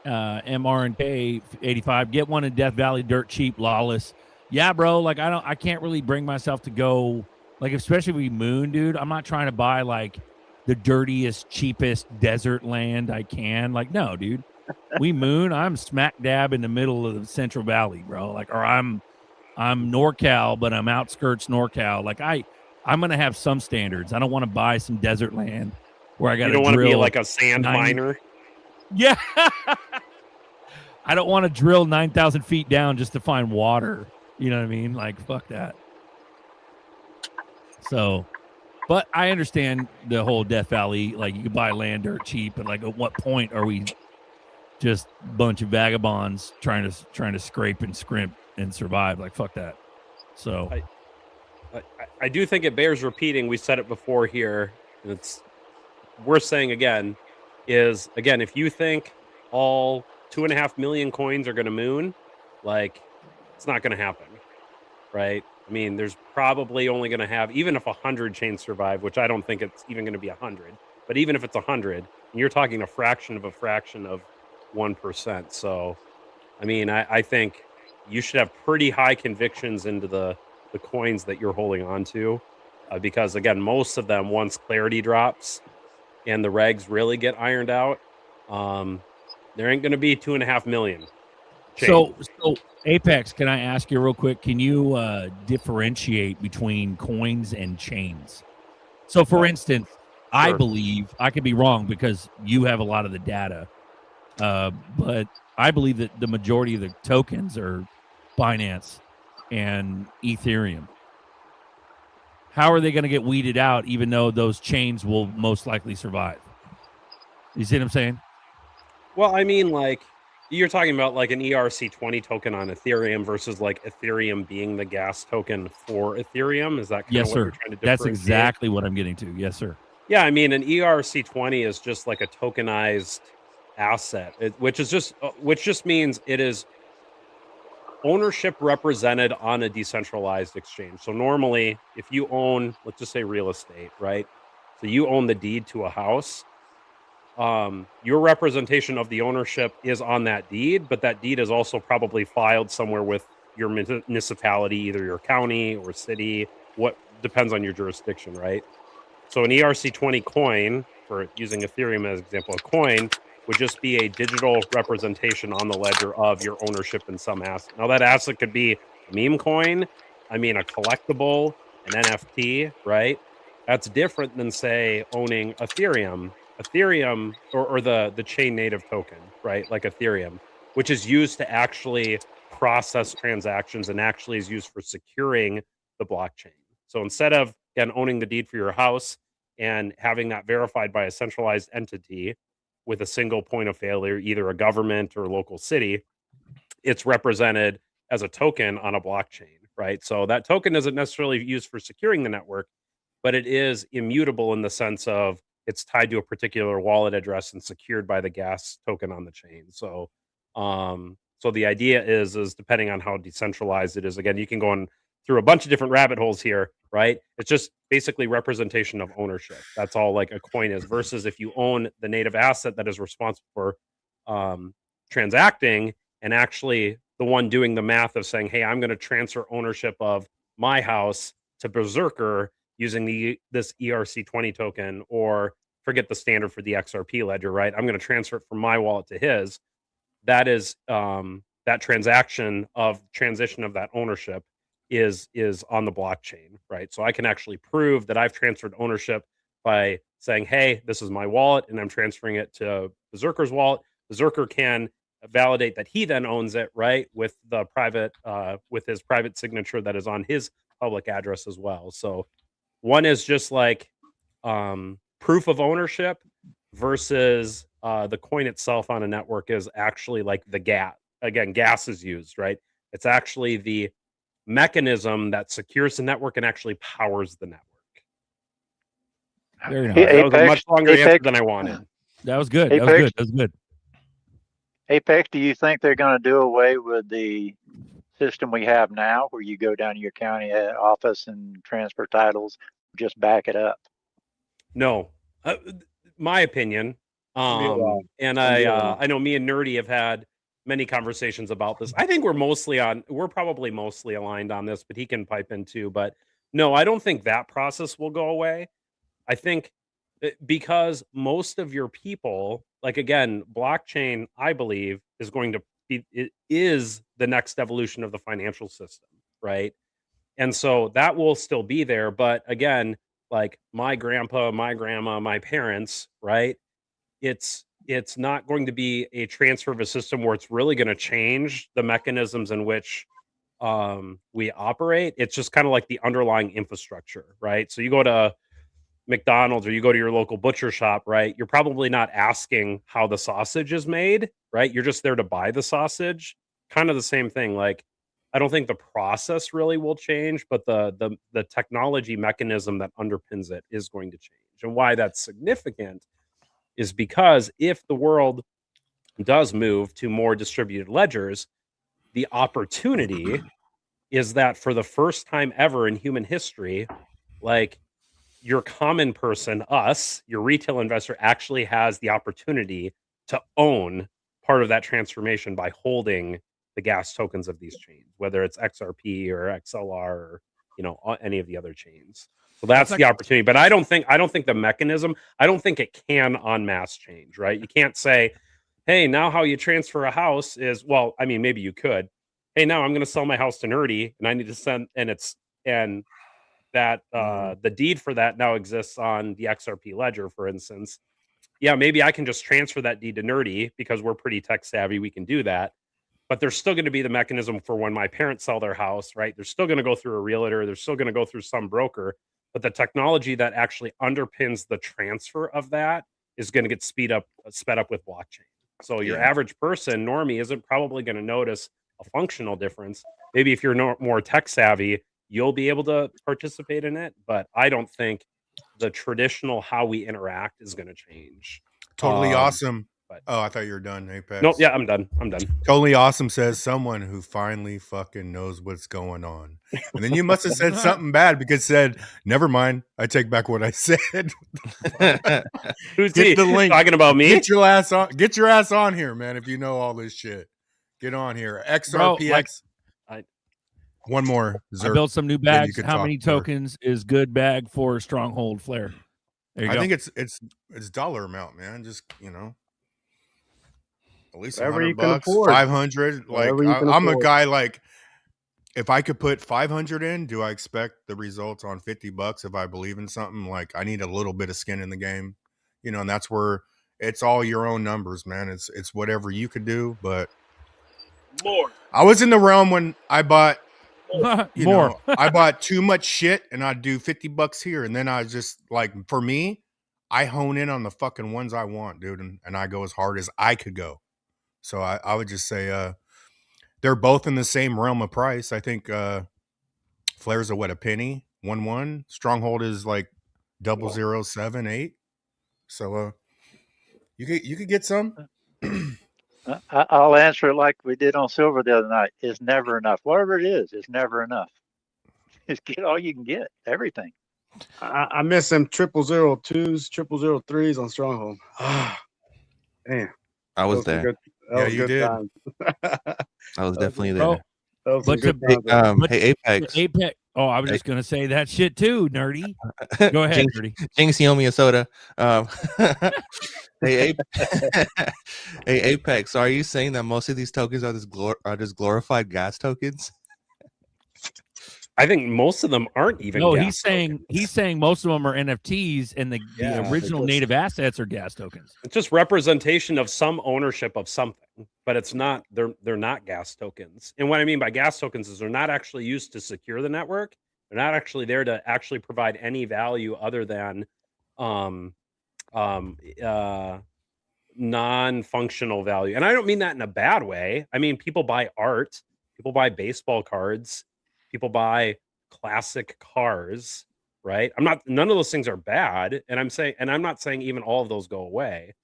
MR&K 85. Get one in Death Valley, dirt cheap, lawless. Yeah, bro. Like I can't really bring myself to go. Like especially if we moon, dude. I'm not trying to buy like the dirtiest, cheapest desert land I can. Like no, dude. We moon. I'm smack dab in the middle of the Central Valley, bro. Like or I'm NorCal, but I'm outskirts NorCal. Like I'm gonna have some standards. I don't want to buy some desert land where I got. You don't want to be like a sand miner. Yeah. I don't want to drill 9,000 feet down just to find water. You know what I mean? Like, fuck that. So, but I understand the whole Death Valley. Like, you can buy land dirt cheap, but like, at what point are we just a bunch of vagabonds trying to scrape and scrimp and survive? Like, fuck that. So, I do think it bears repeating. We said it before here, and it's worth saying again. If you think all 2.5 million coins are going to moon, like it's not going to happen, right? I mean, there's probably only going to have, even if 100 chains survive, which I don't think it's even going to be 100, but even if it's 100, you're talking a fraction of 1%. So, I mean, I think you should have pretty high convictions into the coins that you're holding on to, because again, most of them, once clarity drops and the regs really get ironed out, there ain't going to be 2.5 million. So Apex, can I ask you real quick? Can you differentiate between coins and chains? So, for instance, sure. I believe I could be wrong because you have a lot of the data, but I believe that the majority of the tokens are Binance and Ethereum. How are they going to get weeded out, even though those chains will most likely survive? You see what I'm saying? Well, I mean, like, You're talking about like an ERC20 token on Ethereum versus like Ethereum being the gas token for Ethereum. Is that kind Yes, of what you're sir. trying to That's differentiate? exactly what I'm getting to. Yes, sir. Yeah, I mean, an ERC20 is just like a tokenized asset, which just means it is ownership represented on a decentralized exchange. So normally, if you own, let's just say real estate, right? So you own the deed to a house. Your representation of the ownership is on that deed, but that deed is also probably filed somewhere with your municipality, either your county or city. What depends on your jurisdiction, right? So an ERC20 coin, for using Ethereum as an example, a coin would just be a digital representation on the ledger of your ownership in some asset. Now that asset could be a meme coin, I mean a collectible, an NFT, right? That's different than say owning Ethereum. Ethereum or the chain native token, right? Like Ethereum, which is used to actually process transactions and actually is used for securing the blockchain. So instead of again owning the deed for your house and having that verified by a centralized entity with a single point of failure, either a government or a local city, it's represented as a token on a blockchain, right? So that token isn't necessarily used for securing the network, but it is immutable in the sense of it's tied to a particular wallet address and secured by the gas token on the chain. So so the idea is depending on how decentralized it is, again, you can go on through a bunch of different rabbit holes here, right? It's just basically representation of ownership. That's all like a coin is, versus if you own the native asset that is responsible for transacting, and actually the one doing the math of saying, hey, I'm going to transfer ownership of my house to Berserker using this ERC20 token, or forget the standard for the XRP ledger, right? I'm going to transfer it from my wallet to his. That is that transaction of transition of that ownership is on the blockchain, right? So I can actually prove that I've transferred ownership by saying, hey, this is my wallet and I'm transferring it to Berserker's wallet. Berserker can validate that he then owns it, right, with the private with his private signature that is on his public address as well. So one is just like proof of ownership versus the coin itself on a network is actually like the gas. Again, gas is used, right? It's actually the mechanism that secures the network and actually powers the network. Very nice. That was a much longer answer than I wanted. That was good. That was good. That was good. Apex, do you think they're going to do away with the system we have now where you go down to your county office and transfer titles, just back it up? No. My opinion. And I know me and Nerdy have had many conversations about this. I think we're probably mostly aligned on this, but he can pipe in too. But no, I don't think that process will go away. I think because most of your people, like again, blockchain, I believe, is going to be, it is the next evolution of the financial system, right? And so that will still be there. But again, like my grandpa, my grandma, my parents, right? It's not going to be a transfer of a system where it's really going to change the mechanisms in which we operate. It's just kind of like the underlying infrastructure, right? So you go to McDonald's or you go to your local butcher shop, right? You're probably not asking how the sausage is made, right? You're just there to buy the sausage. Kind of the same thing. Like, I don't think the process really will change, but the technology mechanism that underpins it is going to change. And why that's significant is because if the world does move to more distributed ledgers, the opportunity is that for the first time ever in human history, like your common person, us, your retail investor, actually has the opportunity to own part of that transformation by holding the gas tokens of these chains, whether it's XRP or XLR or any of the other chains. So that's the opportunity. But I don't think the mechanism, I don't think it can en masse change, right? You can't say, hey, now how you transfer a house is, well, I mean, maybe you could. Hey, now I'm going to sell my house to Nerdy and I need to send, and that the deed for that now exists on the XRP ledger, for instance. Yeah, maybe I can just transfer that deed to Nerdy because we're pretty tech savvy. We can do that. But there's still going to be the mechanism for when my parents sell their house, right? They're still going to go through a realtor. They're still going to go through some broker. But the technology that actually underpins the transfer of that is going to get sped up with blockchain. So your average person, normie, isn't probably going to notice a functional difference. Maybe if you're more tech savvy, you'll be able to participate in it. But I don't think the traditional how we interact is going to change. Totally awesome. But oh, I thought you were done, Apex. no, yeah, I'm done. Totally awesome says someone who finally fucking knows what's going on. And then you must have said something bad because said, never mind. I take back what I said. Who's Get the link. Talking about me? Get your ass on here, man. If you know all this shit, get on here. XRPX. One more. I built some new bags. How many tokens is good bag for Stronghold Flare? There you go. I think it's dollar amount, man. Just, at least $100, 500. Like I'm a guy like, if I could put 500 in, do I expect the results on $50 if I believe in something? Like I need a little bit of skin in the game, and that's where it's all your own numbers, man. It's whatever you could do, but more. I was in the realm when I bought more. I bought too much shit and I'd do $50 here. And then I just like, for me, I hone in on the fucking ones I want, dude. And I go as hard as I could go. So I would just say, they're both in the same realm of price. I think, Flare's a penny, 1-1. Stronghold is like 0.078. So, you could get some. I'll answer it like we did on Silver the other night. It's never enough. Whatever it is, it's never enough. Just get all you can get, everything. I miss them 000-2s, 000-3s on Stronghold. Damn. I was there. Yeah, you did. I was definitely there. Hey, Apex. Oh, I was just gonna say that shit too, nerdy. Go ahead, nerdy. Jinx, you owe me a soda. Hey, Apex. So are you saying that most of these tokens are just glorified gas tokens? I think most of them aren't even. No, gas he's saying most of them are NFTs, and the original native assets are gas tokens. It's just representation of some ownership of something, but it's not. They're not gas tokens. And what I mean by gas tokens is they're not actually used to secure the network. They're not actually there to actually provide any value other than non-functional value. And I don't mean that in a bad way. I mean, people buy art, people buy baseball cards, people buy classic cars, right? None of those things are bad. And I'm not saying even all of those go away.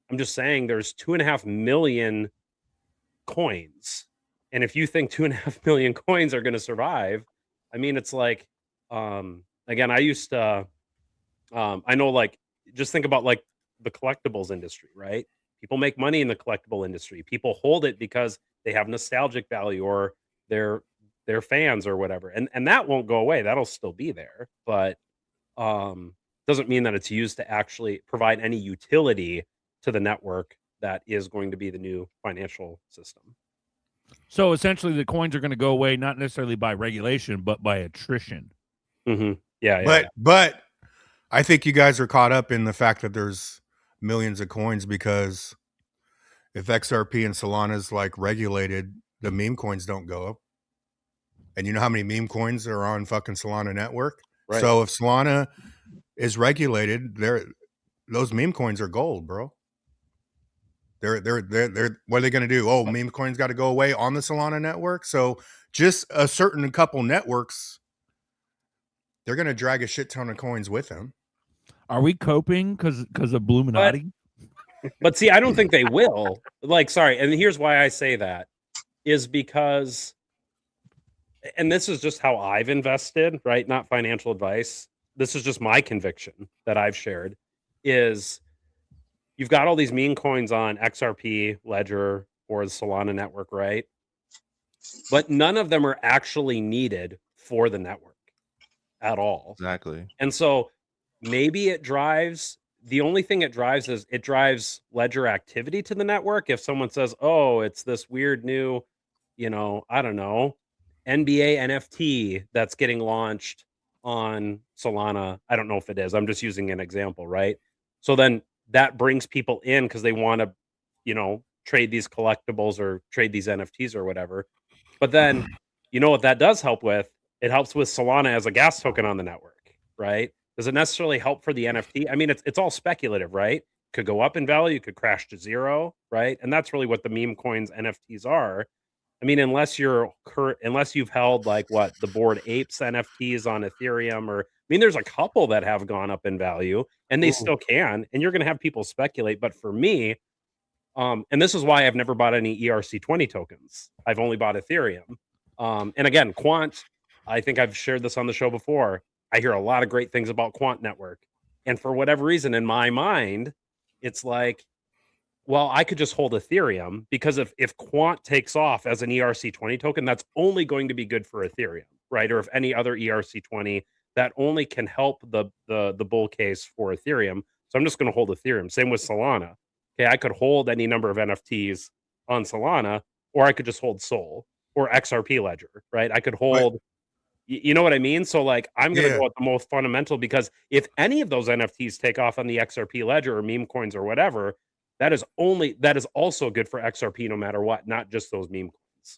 I'm just saying there's 2.5 million coins. And if you think 2.5 million coins are going to survive, I mean, it's like, again, I used to, I know, like, just think about like the collectibles industry, right? People make money in the collectible industry. People hold it because they have nostalgic value or they're fans or whatever. And that won't go away. That'll still be there, but doesn't mean that it's used to actually provide any utility to the network that is going to be the new financial system. So essentially the coins are going to go away, not necessarily by regulation, but by attrition. Mm-hmm. Yeah. But I think you guys are caught up in the fact that there's millions of coins, because if XRP and Solana's like regulated, the meme coins don't go up. And you know how many meme coins are on fucking Solana network? Right. So if Solana is regulated, those meme coins are gold, bro. They're what are they going to do? Oh, meme coins got to go away on the Solana network. So just a certain couple networks, they're going to drag a shit ton of coins with them. Are we coping because of Bluminati? But see, I don't think they will. Like, sorry, and here's why I say that is because, and this is just how I've invested, right? Not financial advice. This is just my conviction that I've shared is you've got all these meme coins on XRP, Ledger, or the Solana network, right? But none of them are actually needed for the network at all. Exactly. And so maybe the only thing it drives is it drives Ledger activity to the network. If someone says, oh, it's this weird new, I don't know, NBA NFT that's getting launched on Solana. I don't know if it is. I'm just using an example, right? So then that brings people in because they want to, trade these collectibles or trade these NFTs or whatever. But then, what that does help with? It helps with Solana as a gas token on the network, right? Does it necessarily help for the NFT? I mean, it's all speculative, right? could go up in value, it could crash to zero, right? And that's really what the meme coins NFTs are. I mean, unless you've held like what the Bored Apes NFTs on Ethereum, or I mean, there's a couple that have gone up in value, and they still can, and you're going to have people speculate. But for me, and this is why I've never bought any ERC20 tokens. I've only bought Ethereum. And again, Quant, I think I've shared this on the show before. I hear a lot of great things about Quant Network, and for whatever reason, in my mind, it's like, well, I could just hold Ethereum, because if Quant takes off as an ERC20 token, that's only going to be good for Ethereum, right? Or if any other ERC20, that only can help the bull case for Ethereum. So I'm just going to hold Ethereum. Same with Solana. Okay, I could hold any number of NFTs on Solana, or I could just hold Sol or XRP Ledger, right? I could hold, you know what I mean? So like, I'm going to go with the most fundamental, because if any of those NFTs take off on the XRP Ledger or meme coins or whatever, that is also good for XRP no matter what, not just those meme coins.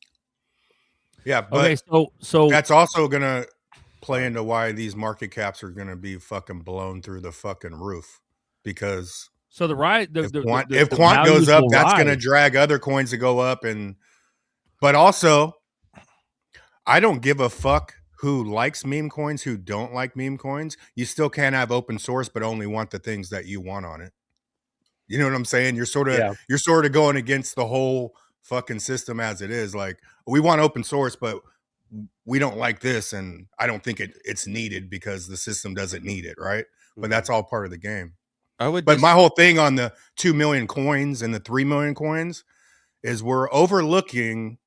Yeah, but okay, so that's also gonna play into why these market caps are gonna be fucking blown through the fucking roof. Because so if Quant goes up, that's gonna drag other coins to go up, but also I don't give a fuck who likes meme coins, who don't like meme coins. You still can't have open source, but only want the things that you want on it. You know what I'm saying? You're sort of going against the whole fucking system as it is. Like, we want open source, but we don't like this, and I don't think it's needed because the system doesn't need it, right? But that's all part of the game. But my whole thing on the 2 million coins and the 3 million coins is we're overlooking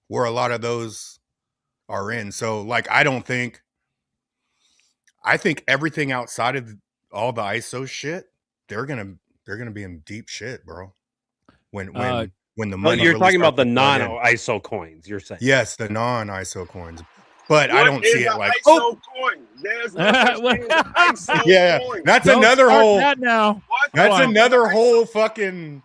where a lot of those are in. So like, I think everything outside of all the ISO shit, they're gonna be in deep shit, bro. When the money, you're talking about the non-ISO coins, you're saying? Yes, the non-ISO coins. But What I don't see is it a like ISO coin? There's no such thing as an ISO coin. that's Don't another start whole that now. That's another whole fucking.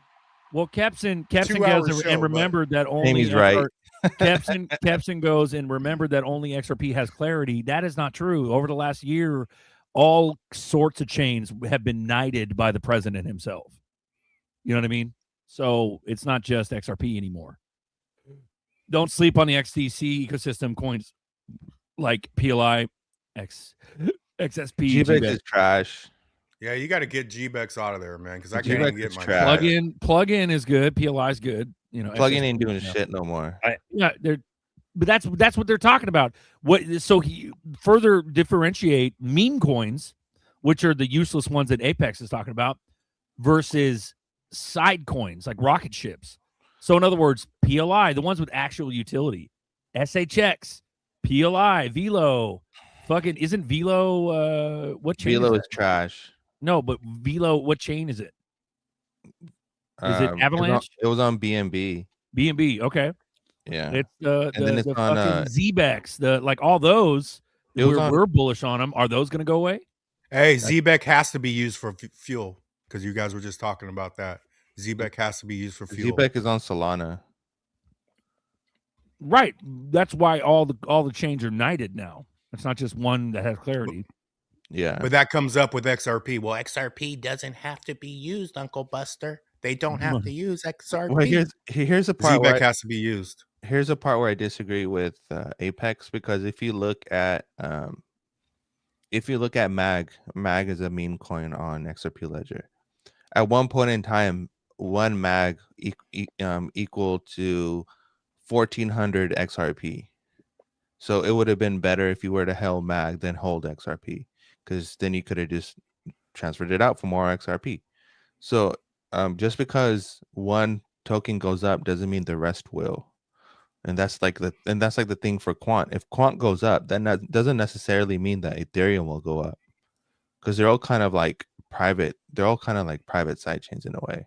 Well, Capson 2 goes hour show, and remembered that only Amy's right. Capson goes and remembered that only XRP has clarity. That is not true. Over the last year, all sorts of chains have been knighted by the president himself. You know what I mean? So it's not just XRP anymore. Don't sleep on the XTC ecosystem coins like PLI, XSP. GBEX is trash. Yeah, you got to get GBEX out of there, man, because I GBEX can't even get is my trash. Plug-in is good. PLI is good. You know, Plug-in ain't doing shit no more. But that's what they're talking about. So he further differentiate meme coins, which are the useless ones that Apex is talking about, versus side coins like rocket ships. So in other words, PLI, the ones with actual utility, SHX, PLI, Velo, fucking isn't Velo? What chain? Velo is is trash. No, but Velo, what chain is it? Is it Avalanche? It was on BNB. BNB, okay. Yeah. It's and then it's on ZBEX, like all those. We're bullish on them. Are those going to go away? Hey, ZBEC has to be used for fuel, because you guys were just talking about that. ZBEC has to be used for fuel. ZBEC is on Solana. Right. That's why all the chains are knighted now. It's not just one that has clarity. Yeah. But that comes up with XRP. Well, XRP doesn't have to be used, Uncle Buster. They don't have to use XRP. Well, here's a part ZBEC has to be used. Here's a part where I disagree with Apex, because if you look at MAG is a meme coin on XRP Ledger. At one point in time, one MAG equal to 1,400 XRP. So it would have been better if you were to hold MAG than hold XRP, because then you could have just transferred it out for more XRP. So just because one token goes up doesn't mean the rest will. And that's like the thing for Quant. If Quant goes up, then that doesn't necessarily mean that Ethereum will go up, because they're all kind of like private. They're all kind of like private sidechains in a way.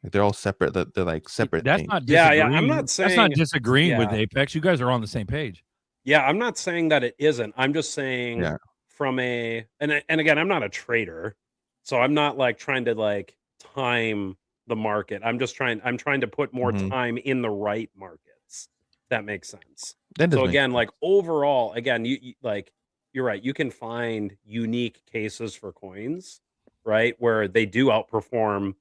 Like they're all separate. They're like separate That's things. not disagreeing. Yeah. I'm not saying that's not disagreeing with Apex. You guys are on the same page. Yeah, I'm not saying that it isn't. I'm just saying from and again, I'm not a trader, so I'm not like trying to like time the market. I'm trying to put more time in the right markets. That makes sense. So again, like overall, again, you like, you're right. You can find unique cases for coins, right? Where they do outperform,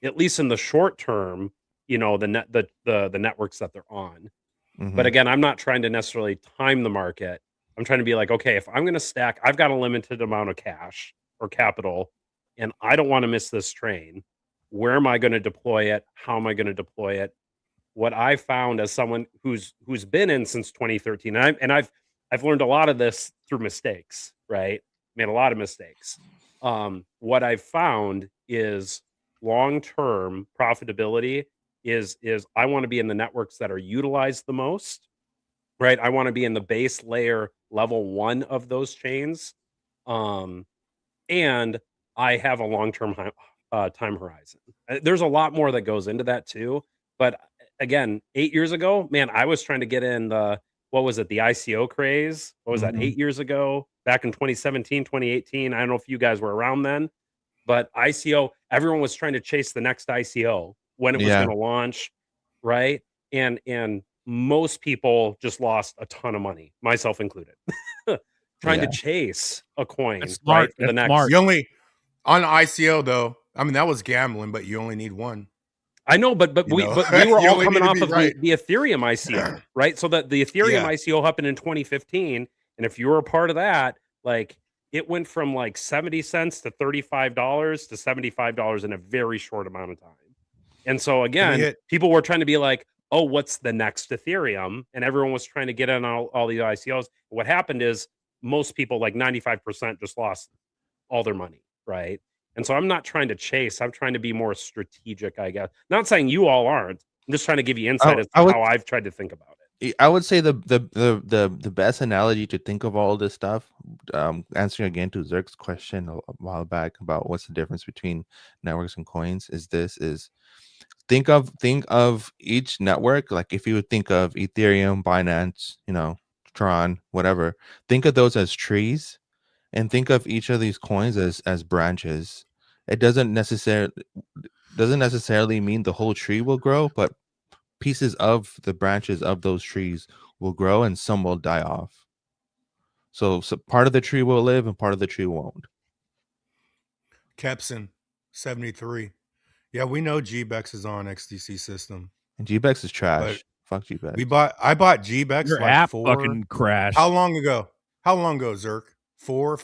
at least in the short term, the networks that they're on. But Mhm. again, I'm not trying to necessarily time the market. I'm trying to be like, okay, if I'm going to stack, I've got a limited amount of cash or capital, and I don't want to miss this train. Where am I going to deploy it? How am I going to deploy it? What I found as someone who's been in since 2013, I've learned a lot of this through mistakes, right? Made a lot of mistakes. What I've found is long-term profitability is I want to be in the networks that are utilized the most, right? I want to be in the base layer level 1 of those chains. And I have a long-term time horizon. There's a lot more that goes into that too. But again, 8 years ago, man, I was trying to get in what was it? The ICO craze. What was that? Mhm. 8 years ago, back in 2017, 2018. I don't know if you guys were around then, but ICO, everyone was trying to chase the next ICO when it was Yeah. going to launch, right? And most people just lost a ton of money, myself included, trying to Yeah. chase a coin, That's smart. right? For the That's next. smart. You only on ICO though. I mean, that was gambling, but you only need one. I know, but You know? we were You all only coming need to off be of right. the Ethereum ICO, right? So that the Ethereum Yeah. ICO happened in 2015, and if you were a part of that, like it went from like 70 cents to $35 to $75 in a very short amount of time. And so Can we again, hit? people were trying to be like, "Oh, what's the next Ethereum?" And everyone was trying to get in all the ICOs. What happened is most people, like 95%, just lost all their money, right? And so I'm not trying to chase. I'm trying to be more strategic, I guess. Not saying you all aren't. I'm just trying to give you insight as I to would how I've tried to think about it. I would say the best analogy to think of all this stuff, answering again to Zerk's question a while back about what's the difference between networks and coins, is think of each network, like if you would think of Ethereum, Binance, Tron, whatever, think of those as trees, and think of each of these coins as branches. It doesn't necessarily mean the whole tree will grow, but pieces of the branches of those trees will grow and some will die off. So part of the tree will live and part of the tree won't. Kepson, 73. Yeah, we know GBEX is on XDC system. And GBEX is But trash. Fuck GBEX. I bought GBEX Your like app 4. fucking crashed. How long ago? How long ago, Zerk? 4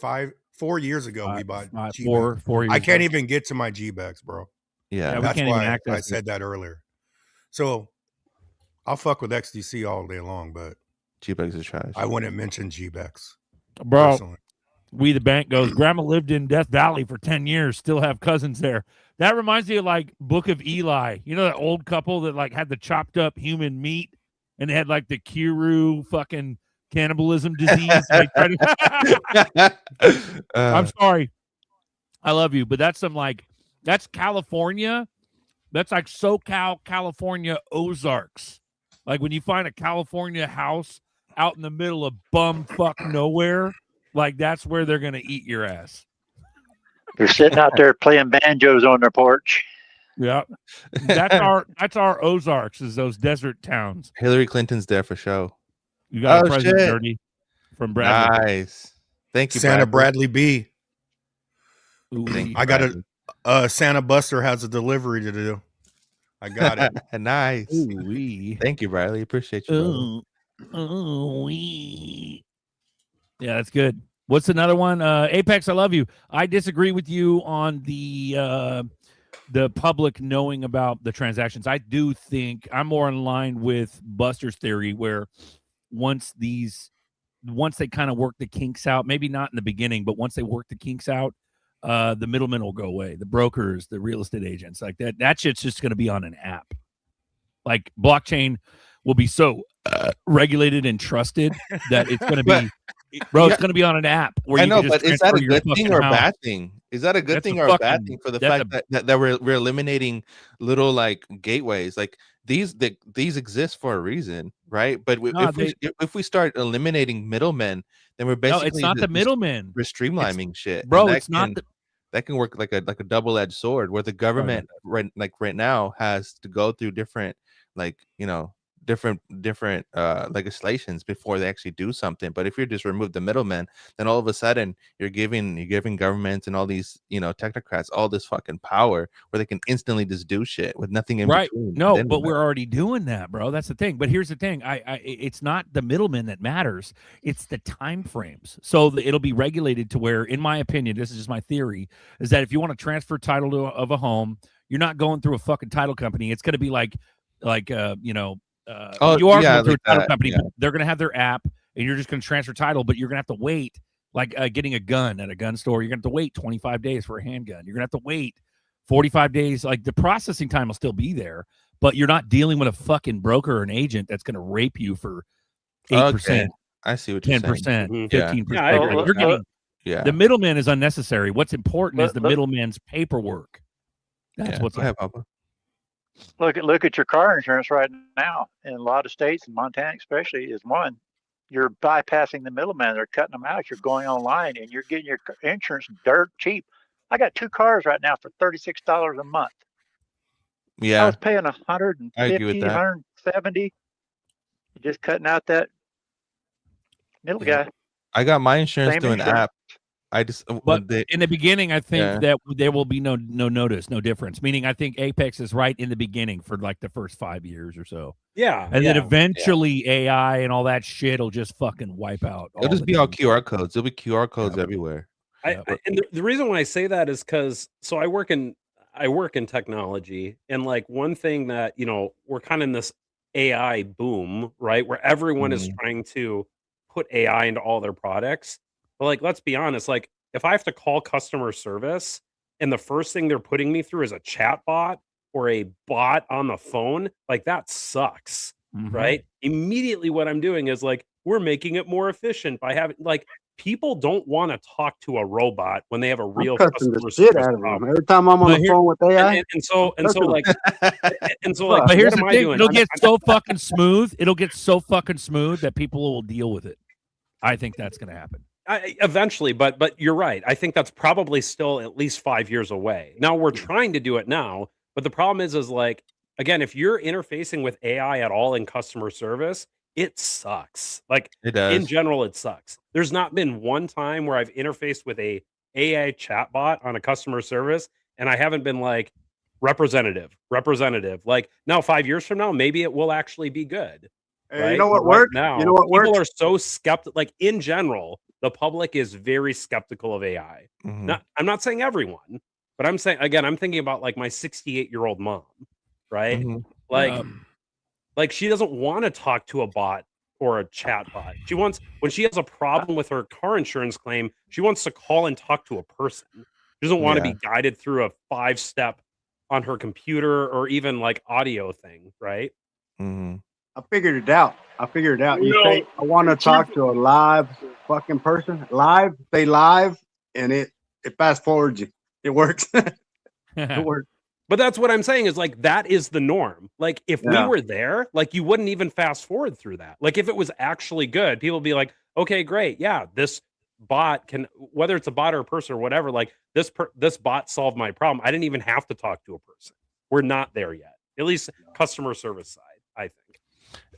years ago we bought GBEX. 4 years I can't ago. even get to my GBEX, bro. Yeah, we That's can't even why access I it. said that earlier. So I'll fuck with XDC all day long, but GBEX is trash. I wouldn't mention GBEX. Bro, personally. We the Bank goes, Grandma lived in Death Valley for 10 years, still have cousins there. That reminds me of like Book of Eli. You know that old couple that like had the chopped up human meat and they had like the Kiru fucking cannibalism disease. They tried to... I'm sorry. I love you, but that's that's California. That's like SoCal, California, Ozarks. Like when you find a California house out in the middle of bumfuck nowhere, like that's where they're gonna eat your ass. They're sitting out there playing banjos on their porch. Yeah, that's our Ozarks, is those desert towns. Hillary Clinton's there for show. You got a present, Dirty, from Bradley. Nice. Thank you, Santa Bradley B. Ooh, I got a Santa Buster has a delivery to do. I got it. Nice. Ooh-wee. Thank you, Bradley. Appreciate you. Yeah, that's good. What's another one? Apex, I love you. I disagree with you on the public knowing about the transactions. I do think I'm more in line with Buster's theory, where once they kind of work the kinks out, maybe not in the beginning, but once they work the kinks out, the middlemen will go away. The brokers, the real estate agents, like that shit's just going to be on an app. Like blockchain will be so regulated and trusted that it's going to be, bro, it's going to be on an app. Where I you know, can just but is that a transfer your good thing fucking or a house. bad thing? Is that a good That's thing a or a bad fucking- thing for the that's fact that we're eliminating little like gateways? Like these exist for a reason, right? But if we start eliminating middlemen, then we're basically it's not the middlemen. We're streamlining shit, bro. And It's not that can work like a double-edged sword, where the government right now has to go through different legislations before they actually do something. But if you just remove the middleman, then all of a sudden you're giving governments and all these technocrats all this fucking power where they can instantly just do shit with nothing in Right. between. No, Then but what? we're already doing that, bro. That's the thing. But here's the thing. It's not the middleman that matters. It's the time frames. So it'll be regulated to where, in my opinion, this is just my theory, is that if you want to transfer title of a home, you're not going through a fucking title company. It's going to be like you are going through a title company, but they're going to have their app, and you're just going to transfer title, but you're going to have to wait, like getting a gun at a gun store. You're going to have to wait 25 days for a handgun. You're going to have to wait 45 days. Like, the processing time will still be there, but you're not dealing with a fucking broker or an agent that's going to rape you for 8%. Okay. I see what you're 10%, saying. 15%. Yeah, I agree. You're getting, the middleman is unnecessary. What's important is the middleman's paperwork. That's what's Go ahead, Papa. Look at your car insurance right now in a lot of states, and Montana especially is one. You're bypassing the middleman. They're cutting them out. You're going online and you're getting your insurance dirt cheap. I got 2 cars right now for $36 a month. Yeah, I was paying $150, I agree with that. $170. Just cutting out that middle guy. I got my insurance Same through an insurance. app. I just But in the beginning, I think that there will be no difference. Meaning, I think Apex is right in the beginning for like the first 5 years or so. Yeah, and then eventually AI and all that shit will just fucking wipe out. It'll just be all QR codes. There'll be QR codes everywhere. And the reason why I say that is because I work in technology, and like one thing that we're kind of in this AI boom, right, where everyone is trying to put AI into all their products. But like, let's be honest, like if I have to call customer service and the first thing they're putting me through is a chat bot or a bot on the phone, like that sucks, right? Immediately what I'm doing is like, we're making it more efficient by having, like, people don't want to talk to a robot when they have a real cussing the customer shit service out of them. problem. Every time I'm on But the phone with AI, and so like but here's what the am I thing: doing? it'll get so fucking smooth. It'll get so fucking smooth that people will deal with it. I think that's going to happen. Eventually, but you're right. I think that's probably still at least 5 years away. Now we're trying to do it now, but the problem is like, again, if you're interfacing with AI at all in customer service, it sucks. Like, It does. in general, it sucks. There's not been one time where I've interfaced with a AI chatbot on a customer service, and I haven't been like, representative. Like, now 5 years from now, maybe it will actually be good. Hey, Right? you know what But right works? now, You know what people works? are so skeptical. Like, in general, the public is very skeptical of AI. I'm not saying everyone, but I'm saying, again, I'm thinking about like my 68-year-old mom, right? Like she doesn't want to talk to a bot or a chat bot. She wants, when she has a problem with her car insurance claim, she wants to call and talk to a person. She doesn't want to be guided through a 5-step on her computer or even like audio thing, right? I figured it out. You No, say, I want to talk to a live fucking person. Live, say live, and it fast forwards you. It works. It works. But that's what I'm saying is like, that is the norm. Like if we were there, like you wouldn't even fast forward through that. Like if it was actually good, people would be like, okay, great. Yeah, this bot can, whether it's a bot or a person or whatever, like this bot solved my problem. I didn't even have to talk to a person. We're not there yet. At least customer service side, I think.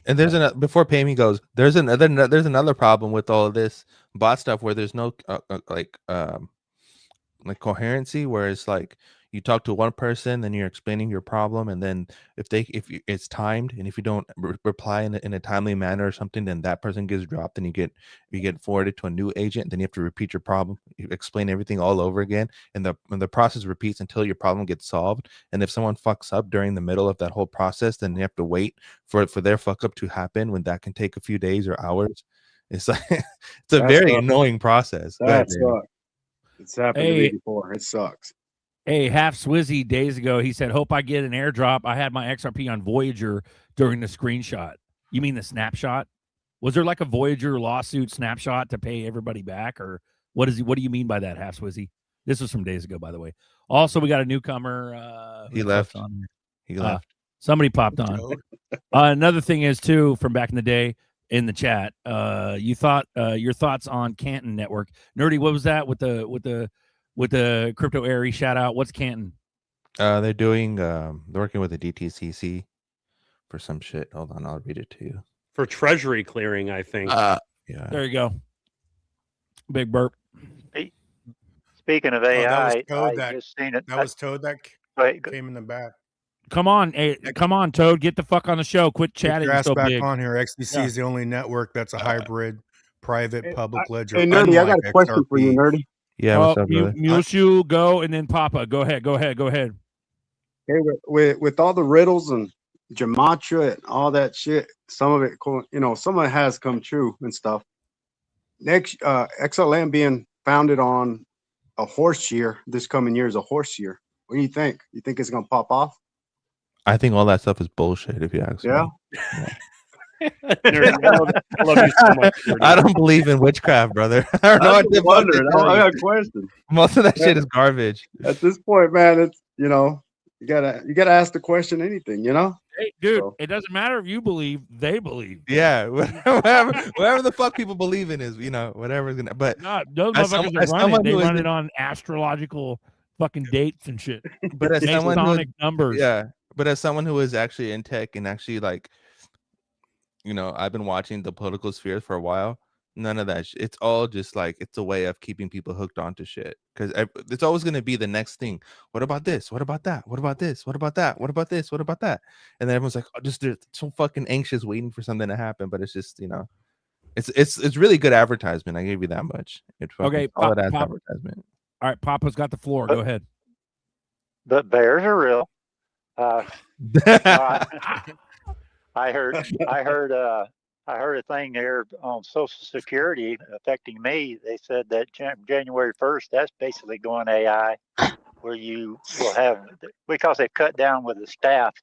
And there's another, before Pammy goes, there's another problem with all of this bot stuff where there's no like coherency, where it's like you talk to one person, then you're explaining your problem, and then if it's timed, and if you don't reply in a timely manner or something, then that person gets dropped, and you get forwarded to a new agent. Then you have to repeat your problem, you explain everything all over again, and the process repeats until your problem gets solved. And if someone fucks up during the middle of that whole process, then you have to wait for their fuck up to happen, when that can take a few days or hours. It's like it's a very annoying process. That sucks. It's happened to me before. It sucks. Hey, Half Swizzy days ago, he said, hope I get an airdrop. I had my XRP on Voyager during the screenshot. You mean the snapshot? Was there like a Voyager lawsuit snapshot to pay everybody back? Or what do you mean by that, Half Swizzy? This was from days ago, by the way. Also, we got a newcomer. He left. He left. Somebody popped on. Another thing is, too, from back in the day in the chat, your thoughts on Canton Network. Nerdy, what was that with the Crypto Airy shout out? What's Canton? They're doing they're working with the DTCC for some shit. Hold on, I'll read it to you. For treasury clearing, I think. Yeah. There you go. Big burp. Speaking of Oh, AI, that was I Toad that just seen it. that was Toad that came in the back. Come on, hey, come on, Toad. Get the fuck on the show. Quit Get chatting your ass so back big. on here. XDC Yeah. is the only network that's a hybrid private public ledger. Hey, Nerdy, I got unlike a question for you, XRP. Nerdy. Yeah, what's up, brother? Muleshoe, go, and then Papa. Go ahead. Hey, with all the riddles and gematria and all that shit, some of it, some of it has come true and stuff. Next, XLM being founded on a horse year, this coming year is a horse year. What do you think? You think it's gonna pop off? I think all that stuff is bullshit. If you ask Yeah. me. Nerdy, I love you so much, Nerdy. I don't believe in witchcraft, brother. I don't know I'm what the just fuck to wondering. tell I you. got a question. Most of that shit is garbage. At this point, man, it's you gotta ask the question. Anything, Hey, dude, it doesn't matter if you believe; they believe. Yeah, whatever the fuck people believe in is, whatever's gonna. But No, those as motherfuckers as are running. someone They who is run it in- on astrological fucking dates and shit. but as someone who Masonic numbers. yeah, but as someone who is actually in tech and actually like, I've been watching the political sphere for a while. None of that. It's all just like it's a way of keeping people hooked onto shit because it's always going to be the next thing. What about this? What about that? What about this? What about that? What about this? What about that? And then everyone's like, they're so fucking anxious, waiting for something to happen. But it's just it's really good advertisement. I give you that much. It's Okay, solid ass Pop. advertisement. All right, Papa's got the floor. Go ahead. But bears are real. I heard a thing there on Social Security affecting me. They said that January 1st, that's basically going AI, where you will have, because they've cut down with the staff.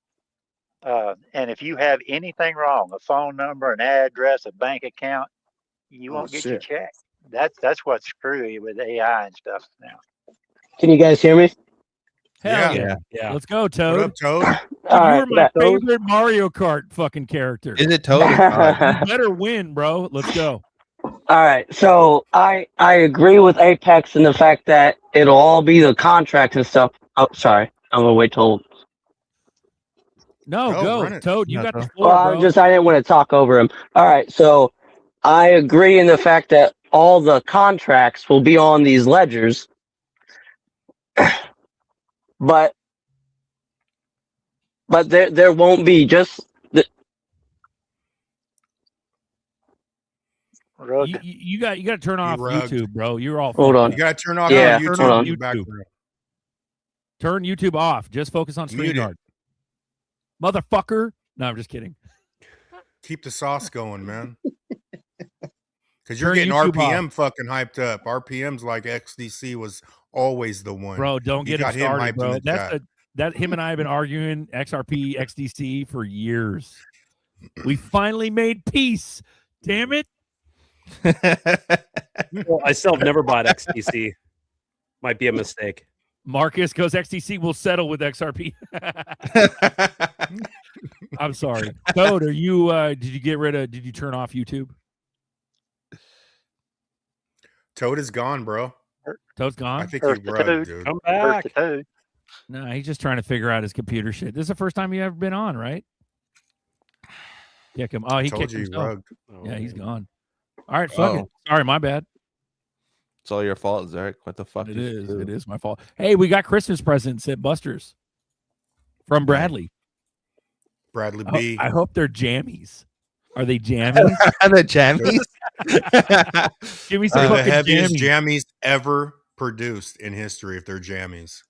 And if you have anything wrong, a phone number, an address, a bank account, you won't get your check. That's what's screwy with AI and stuff now. Can you guys hear me? Hell Yeah. yeah. Let's go, Toad. What up, Toad? Dude, All you're right, my Toad. favorite Mario Kart fucking character. Is it Toad? Or Todd? You better win, bro. Let's go. All right, so I agree with Apex in the fact that it'll all be the contracts and stuff. Oh, sorry, I'm gonna wait till. No, go, run it. Toad. You No, got the go. floor, Well, bro. I didn't want to talk over him. All right, so I agree in the fact that all the contracts will be on these ledgers, but there won't be just. You got to turn off rugged. YouTube, bro. You're all Hold fucked on. You gotta turn off Yeah, your turn YouTube on in the YouTube. background. Turn YouTube off. Just focus on Mute it. StreamYard. Motherfucker. No, I'm just kidding. Keep the sauce going, man. Because you're Turn getting YouTube RPM fucking hyped up. RPM's like XDC was always the one. Bro, don't You get him got started, hyped in bro. the That's chat. that him and I have been arguing XRP, XDC for years. We finally made peace. Damn it. Well, I still have never bought XTC. Might be a mistake. Marcus goes XDC will settle with XRP. I'm sorry. Toad, are you did you turn off YouTube? Toad is gone, bro. Toad's gone? I think you rugged, dude. Come back. No, he's just trying to figure out his computer shit. This is the first time you ever been on, right? Kick him. Oh, he Told kicked you he himself. rugged. Yeah, he's gone. All right, fuck it. Sorry, my bad. It's all your fault, Zarek. What the fuck? It is my fault. Hey, we got Christmas presents at Buster's from Bradley. Bradley B. I hope they're jammies. Are they jammies? The jammies? Give me some the fucking heaviest jammies. jammies ever produced in history if they're jammies.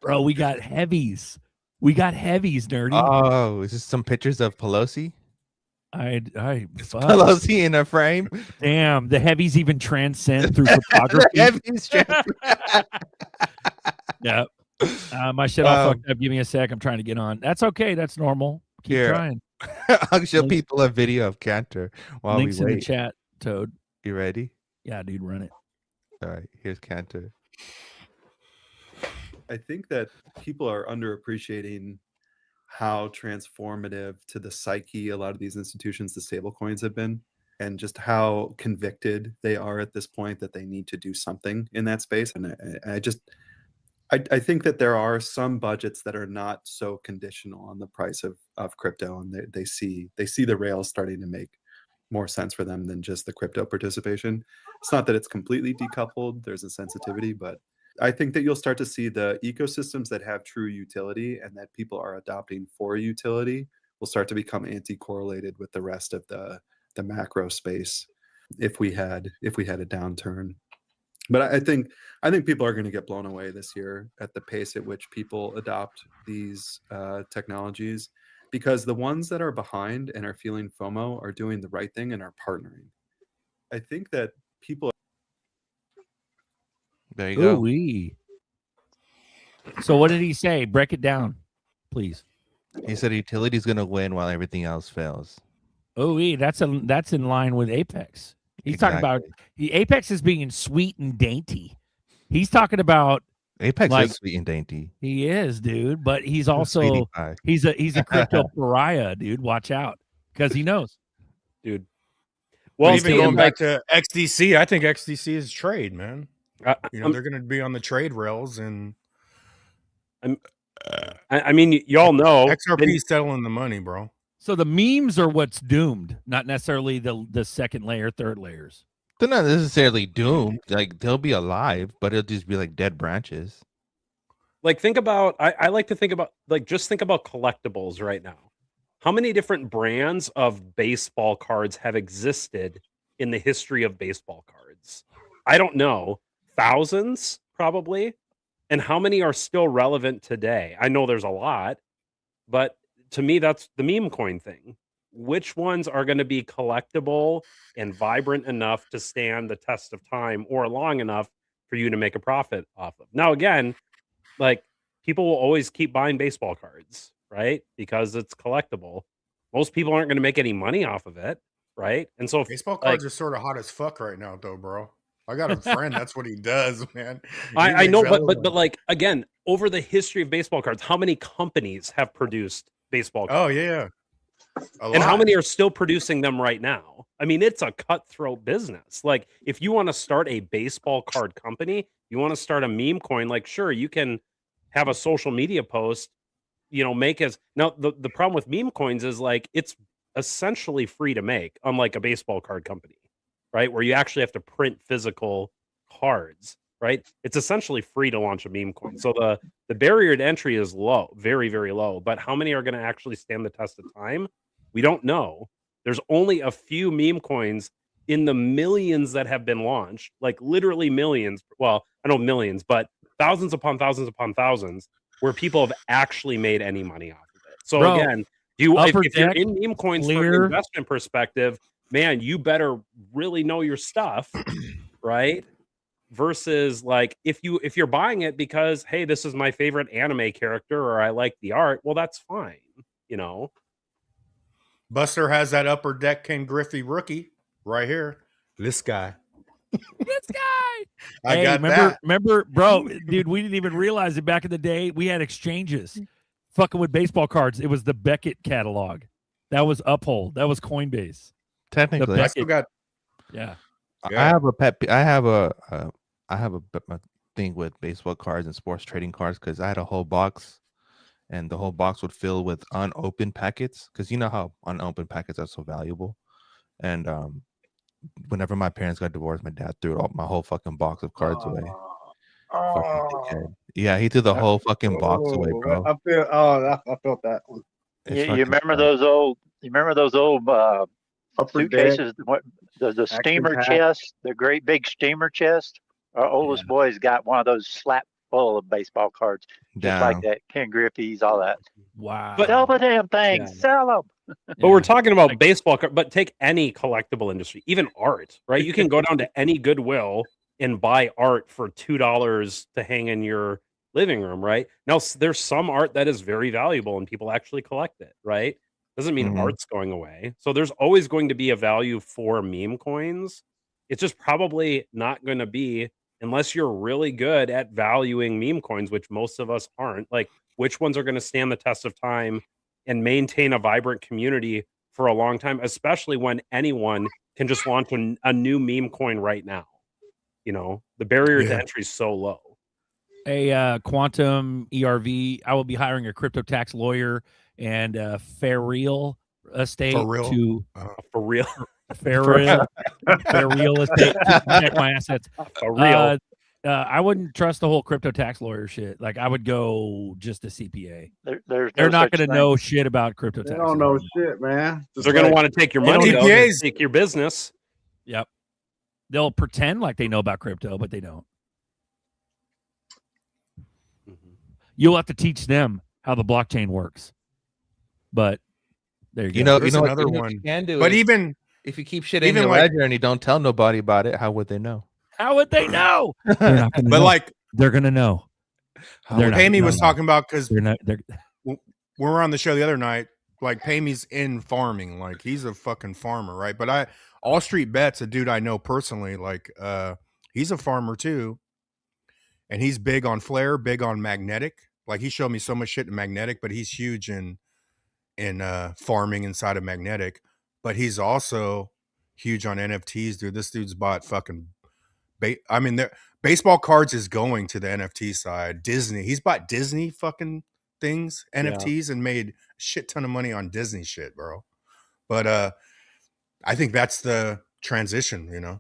Bro, we got heavies. We got heavies, nerdy. Oh, is this some pictures of Pelosi? Pelosi in a frame. Damn, the heavies even transcend through photography. Heavies Yeah. My shit all fucked up. Give me a sec. I'm trying to get on. That's okay. That's normal. Keep Here. trying. I'll show people a video of Cantor while Links we in wait. the chat, Toad. You ready? Yeah, dude, run it. All right, here's Cantor. I think that people are underappreciating how transformative to the psyche a lot of these institutions, the stable coins, have been, and just how convicted they are at this point that they need to do something in that space. And I think that there are some budgets that are not so conditional on the price of crypto, and they see the rails starting to make more sense for them than just the crypto participation. It's not that it's completely decoupled. There's a sensitivity, but I think that you'll start to see the ecosystems that have true utility and that people are adopting for utility will start to become anti-correlated with the rest of the macro space if we had a downturn. But I think people are going to get blown away this year at the pace at which people adopt these technologies, because the ones that are behind and are feeling FOMO are doing the right thing and are partnering. I think that people. There you go. Ooh-wee. So what did he say? Break it down, please. He said utility's going to win while everything else fails. Oh, that's in line with Apex. He's talking about Apex is being sweet and dainty. He's talking about Apex is sweet and dainty. He is, dude. But he's also he's a crypto pariah, dude. Watch out, because he knows, dude. Well, even going back to XDC, I think XDC is trade, man. They're going to be on the trade rails, and I mean, y'all know XRP is settling the money, bro. So the memes are what's doomed, not necessarily the second layer, third layers. They're not necessarily doomed. Like, they'll be alive, but it'll just be like dead branches. Like, think about, I like to think about, like, just think about collectibles right now. How many different brands of baseball cards have existed in the history of baseball cards? I don't know. Thousands, probably. And how many are still relevant today? I know there's a lot, but to me, that's the meme coin thing. Which ones are going to be collectible and vibrant enough to stand the test of time, or long enough for you to make a profit off of? Now, again, like, people will always keep buying baseball cards, right? Because it's collectible. Most people aren't going to make any money off of it, right? And so baseball cards are sort of hot as fuck right now, though, bro. I got a friend. That's what he does, man. I know, but like, again, over the history of baseball cards, how many companies have produced baseball cards? Oh yeah, and how many are still producing them right now? I mean, it's a cutthroat business. Like, if you want to start a baseball card company, you want to start a meme coin, like, sure, you can have a social media post, make as now the problem with meme coins is, like, it's essentially free to make, unlike a baseball card company, right? Where you actually have to print physical cards, right? It's essentially free to launch a meme coin. So the barrier to entry is low, very, very low. But how many are going to actually stand the test of time? We don't know. There's only a few meme coins in the millions that have been launched, like literally millions. Well, I know millions, but thousands upon thousands upon thousands, where people have actually made any money off of it. So Bro, again, if you're in meme coins from an investment perspective, man, you better really know your stuff, right? Versus, like, if you're buying it because, hey, this is my favorite anime character, or I like the art, well, that's fine, Buster has that Upper Deck Ken Griffey rookie right here. This guy. This guy. I got that. Remember, bro, dude, we didn't even realize it back in the day. We had exchanges fucking with baseball cards. It was the Beckett catalog. That was Uphold. That was Coinbase. Technically, I still got. Yeah. I have a pet. I have a thing with baseball cards and sports trading cards, because I had a whole box, and the whole box would fill with unopened packets, because you know how unopened packets are so valuable. And whenever my parents got divorced, my dad threw my whole fucking box of cards away. Yeah, he threw the whole fucking box away, bro. I felt that one. You remember those old? You remember those old suitcases? The steamer chest, the great big steamer chest. Our oldest boy's got one of those slap full of baseball cards, just like that. Ken Griffey's, all that. Wow! But sell the damn thing, sell them. But we're talking about baseball card. But take any collectible industry, even art, right? You can go down to any Goodwill and buy art for $2 to hang in your living room, right? Now, there's some art that is very valuable and people actually collect it, right? Doesn't mean art's going away. So there's always going to be a value for meme coins. It's just probably not going to be, unless you're really good at valuing meme coins, which most of us aren't. Like, which ones are going to stand the test of time and maintain a vibrant community for a long time, especially when anyone can just launch a new meme coin right now. The barrier to entry is so low. a quantum ERV. I will be hiring a crypto tax lawyer and fair real estate For real? to For real. fair real estate to protect my assets. For real. I wouldn't trust the whole crypto tax lawyer shit. Like I would go just a CPA. There's They're no not such going to thing. know shit about crypto They taxes. don't know shit, man. Just They're going to like- want to take your They don't money, know. though, and CPAs. take your business. Yep. They'll pretend like they know about crypto, but they don't. You'll have to teach them how the blockchain works. But there you go. There's another one. You can do But is even if you keep shit in even your like- ledger and you don't tell nobody about it, how would they know? How would they know? They're not gonna But know. like they're gonna know. They're not Pammy gonna was know. talking about, because They're not. They're we were on the show the other night. Like Pamy's in farming, like he's a fucking farmer, right? But All Street Bets, a dude I know personally, like he's a farmer too, and he's big on flare, big on magnetic. Like he showed me so much shit in magnetic, but he's huge in farming inside of magnetic. But he's also huge on NFTs, dude. This dude's bought fucking I mean, baseball cards is going to the NFT side. Disney, he's bought Disney fucking things, NFTs, and made a shit ton of money on Disney shit, bro. But I think that's the transition, you know.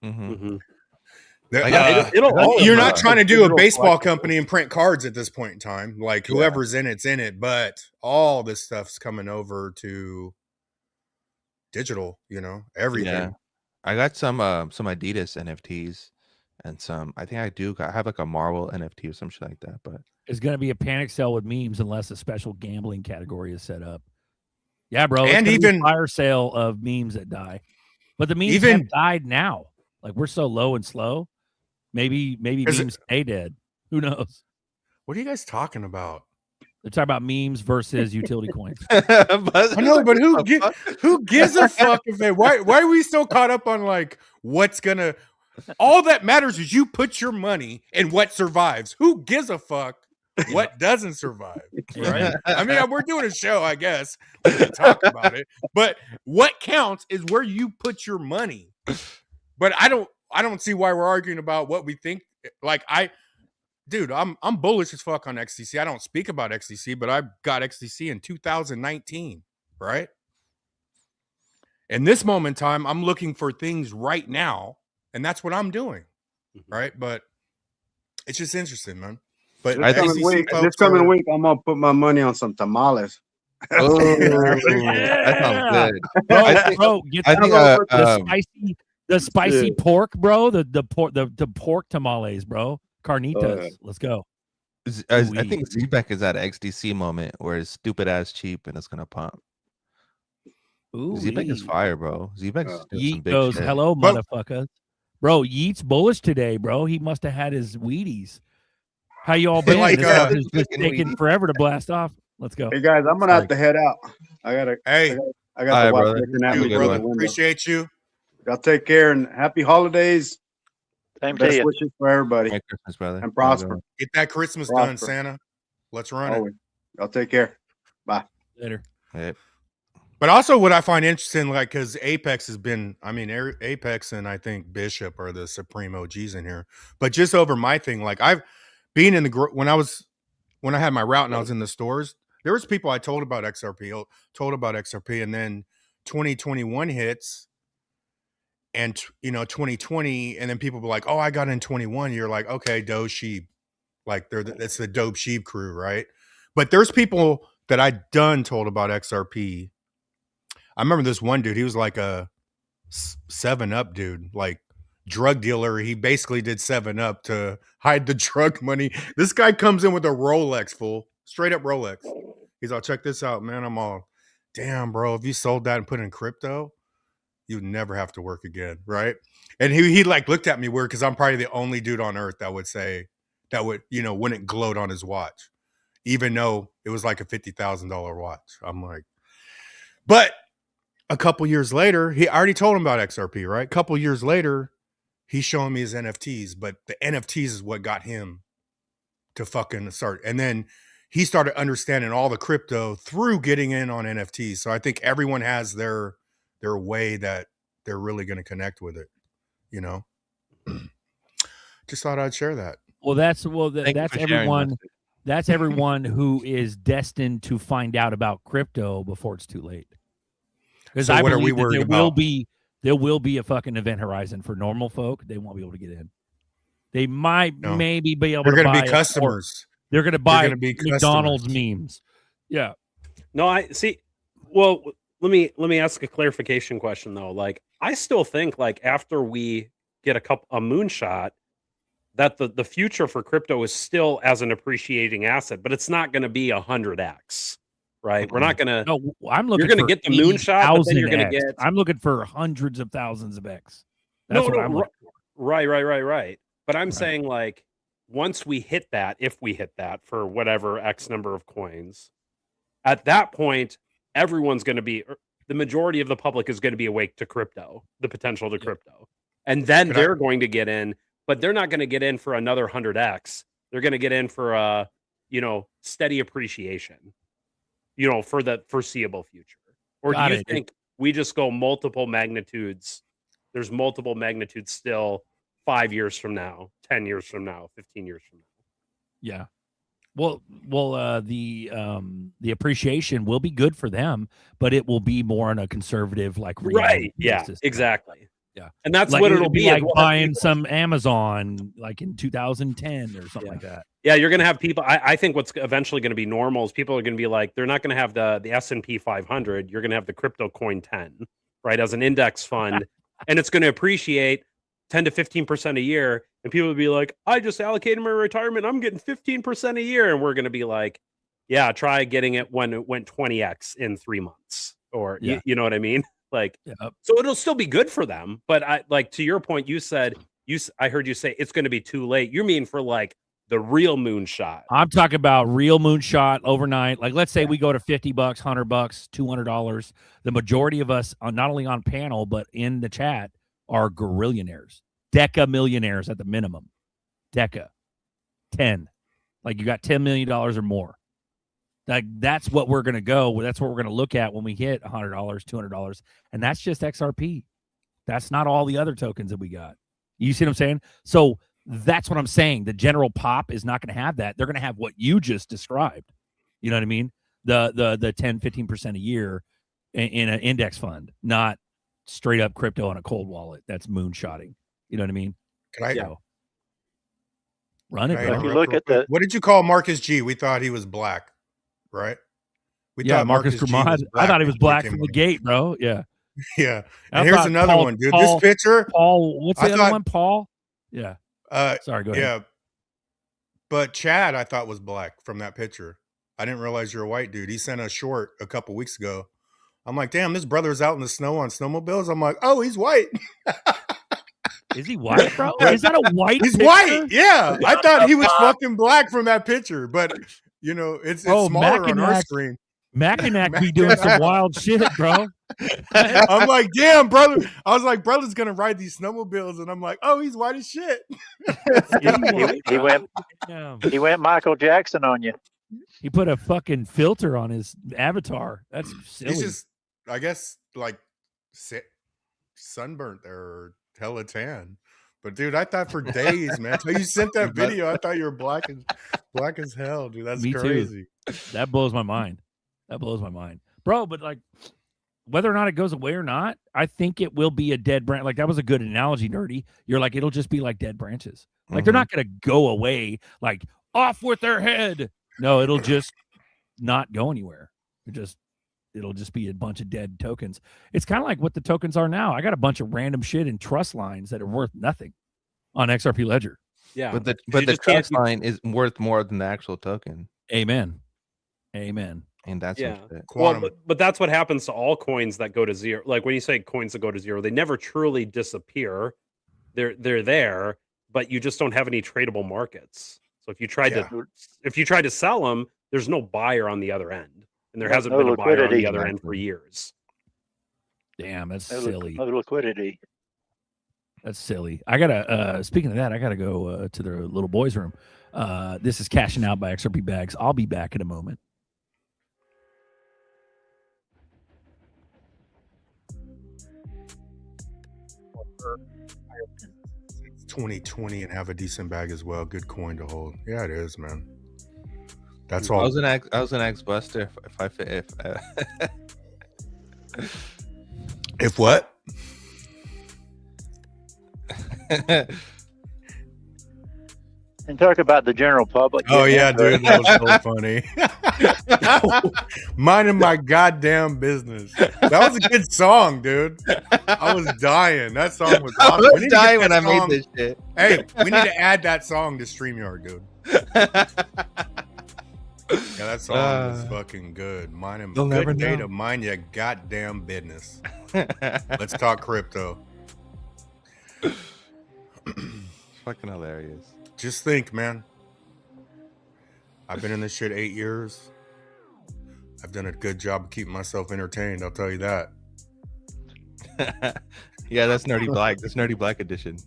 Mm-hmm. You're not trying to do a digital baseball collection. company and print cards at this point in time. Like whoever's in it's in it, but all this stuff's coming over to digital, you know, everything. Yeah. I got some Adidas NFTs and some. I think I have like a Marvel NFT or some shit like that. But it's going to be a panic sale with memes unless a special gambling category is set up. Yeah, bro. It's And gonna be a even- fire sale of memes that die, but the memes Even- have died now. Like we're so low and slow. Maybe Is it- memes stay dead. Who knows? What are you guys talking about? They're talking about memes versus utility coins. I know, but who gives a fuck if they why are we still caught up on like what's gonna all that matters is you put your money in what survives. Who gives a fuck what doesn't survive? Right? I mean, we're doing a show, I guess. We can talk about it. But what counts is where you put your money. But I don't see why we're arguing about what we think. Like Dude, I'm bullish as fuck on XTC. I don't speak about XTC, but I got XTC in 2019, right? In this moment in time, I'm looking for things right now, and that's what I'm doing, right? But it's just interesting, man. But This coming week, I'm gonna put my money on some tamales. Oh, that sounds good. Bro, get I think, the spicy Yeah. pork, bro. The pork tamales, bro. Carnitas. yeah. Let's go. I think Zbeck is at XDC moment where it's stupid ass cheap and it's gonna pump. Zbeck is fire, bro. Zbeck's doing some Yeet big goes, shit. hello, motherfucker. Bro, Yeet's bullish today, bro. He must have had his Wheaties. How you all been? Like, This stuff is just fucking taking Wheaties. forever to blast off. Let's go. Hey guys, I'm gonna have to head out. I got Hey, I got All the right, wife brother. looking at Have a me good through one. the window. appreciate you. Y'all take care and happy holidays. Same to Best you. wishes for everybody Merry Christmas, brother. and prosper. Get that Christmas done, Prosper. Santa. Let's run it. Always. Y'all take care. Bye. Later. Yep. But also what I find interesting, like, because Apex has been, I mean, Apex and I think Bishop are the supreme OGs in here. But just over my thing, like I've been in the, when I had my route and I was in the stores, there was people I told about XRP, and then 2021 hits and, 2020, and then people were like, oh, I got in 21. You're like, okay, Doe Sheep. Like that's the Dope Sheep crew, right? But there's people that I done told about XRP. I remember this one dude, he was like a 7-Up dude, like drug dealer. He basically did 7-Up to hide the drug money. This guy comes in with a Rolex, fool, straight up Rolex. He's all, check this out, man. I'm all, damn, bro, if you sold that and put it in crypto, you'd never have to work again, right? And he like looked at me weird because I'm probably the only dude on earth that would say, that would, wouldn't gloat on his watch, even though it was like a $50,000 watch. I'm like, but a couple years later, I already told him about XRP, right? A couple years later, he's showing me his NFTs, but the NFTs is what got him to fucking start. And then he started understanding all the crypto through getting in on NFTs. So I think everyone has their way that they're really going to connect with it, Just thought I'd share that. Well, that's Thank you that's for sharing, everyone. Buster. That's everyone who is destined to find out about crypto before it's too late. Because So I what are we believe that worried about? there will be a fucking event horizon for normal folk. They won't be able to get in. They might No. maybe be able They're to going to buy be it, or customers. they're going to They're buy going to be McDonald's customers. memes. Yeah. No, I see. Well, let me ask a clarification question though. Like, I still think like after we get a moonshot, that the future for crypto is still as an appreciating asset, but it's not going to be 100x, right? We're not going to. No, I'm You're looking going to for get the moonshot, but then you're 80,000 going to X. get I'm looking for hundreds of thousands of X. That's what I'm looking for. Right. But I'm saying like once we hit that, if we hit that for whatever X number of coins, at that point, everyone's going to be, the majority of the public is going to be awake to crypto, the potential to crypto. And then they're going to get in, but they're not going to get in for another 100x. They're going to get in for a, steady appreciation, for the foreseeable future. Or do you think we just go multiple magnitudes? There's multiple magnitudes still 5 years from now, 10 years from now, 15 years from now. Yeah. Well, the appreciation will be good for them, but it will be more on a conservative, like reality Yeah, basis. exactly. Yeah, and that's like, what it'll it'll be. like We'll have buying people- some Amazon, like in 2010 or something like that. Yeah, you're going to have people. I think what's eventually going to be normal is people are going to be like, they're not going to have the S&P 500. You're going to have the crypto coin 10, right, as an index fund, and it's going to appreciate 10 to 15% a year. And people will be like, I just allocated my retirement. I'm getting 15% a year. And we're going to be like, yeah, try getting it when it went 20x in 3 months, or you know what I mean? Like, so it'll still be good for them. But I like, to your point, you said I heard you say it's going to be too late. You mean for like the real moonshot? I'm talking about real moonshot overnight. Like, let's say we go to $50, $100, $200. The majority of us, not only on panel but in the chat, are gorillionaires, deca millionaires at the minimum. Deca 10, like you got $10 million or more. Like, that's what we're going to go. That's what we're going to look at when we hit $100, $200. And that's just XRP. That's not all the other tokens that we got. You see what I'm saying? So that's what I'm saying. The general pop is not going to have that. They're going to have what you just described. You know what I mean? The 10, 15% a year in an index fund, not straight up crypto on a cold wallet. That's moonshotting. You know what I mean? Can I? So, run it. Can I Bro. interrupt real quick? What did you call Marcus G? We thought he was black, right? We Yeah, thought Marcus G Grimard. was I thought he was before black came from the on. gate, bro. Yeah. Yeah. I And here's thought another one, dude. This picture. Paul, what's the I other thought- one? Paul? Yeah. Sorry, go ahead. Yeah. But Chad, I thought was black from that picture. I didn't realize you're a white dude. He sent a short a couple weeks ago. I'm like, damn, this brother's out in the snow on snowmobiles. I'm like, oh, he's white. Is he white, bro? Is that a white He's picture? white. Yeah. I thought he was fucking black from that picture, but it's smaller on our screen. Mackinac be doing some wild shit, bro. I'm like, damn, brother. I was like, brother's gonna ride these snowmobiles, and I'm like, oh, he's white as shit. He went Michael Jackson on you. He put a fucking filter on his avatar. That's silly. He's just, I guess, like sunburnt there or hella tan. But dude, I thought for days, man, until you sent that video, I thought you were black as hell, dude. That's Me crazy. too. That blows my mind. That blows my mind, bro. But like, whether or not it goes away or not, I think it will be a dead branch. Like, that was a good analogy, Nerdy. You're like, it'll just be like dead branches. Like, they're not going to go away, like, off with their head. No, it'll just not go anywhere. It'll just be a bunch of dead tokens. It's kind of like what the tokens are now. I got a bunch of random shit in trust lines that are worth nothing on XRP Ledger. Yeah. But the trust line is worth more than the actual token. Amen. Amen. And that's yeah. Well, but that's what happens to all coins that go to zero. Like, when you say coins that go to zero, they never truly disappear. They're there, but you just don't have any tradable markets. So if you tried to sell them, there's no buyer on the other end, and there hasn't been a buyer on the other end for years. Damn, that's silly. No liquidity. That's silly. I gotta. Speaking of that, I gotta go to the little boys' room. This is Cashing Out by XRP Bags. I'll be back in a moment. 2020 and have a decent bag as well. Good coin to hold. Yeah, it is, man. That's I all. was an ex Buster. If what? And talk about the general public. Oh getting yeah, into it. dude, that was so funny. Minding my goddamn business. That was a good song, dude. I was dying. That song was awesome. I was dying when I made this shit. Hey, we need to add that song to StreamYard, dude. Yeah, that song is fucking good. Mind You'll good never day know. to mind your goddamn business. Let's talk crypto. Fucking hilarious. Just think, man. I've been in this shit 8 years. I've done a good job of keeping myself entertained. I'll tell you that. Yeah, that's Nerdy Black. That's Nerdy Black edition.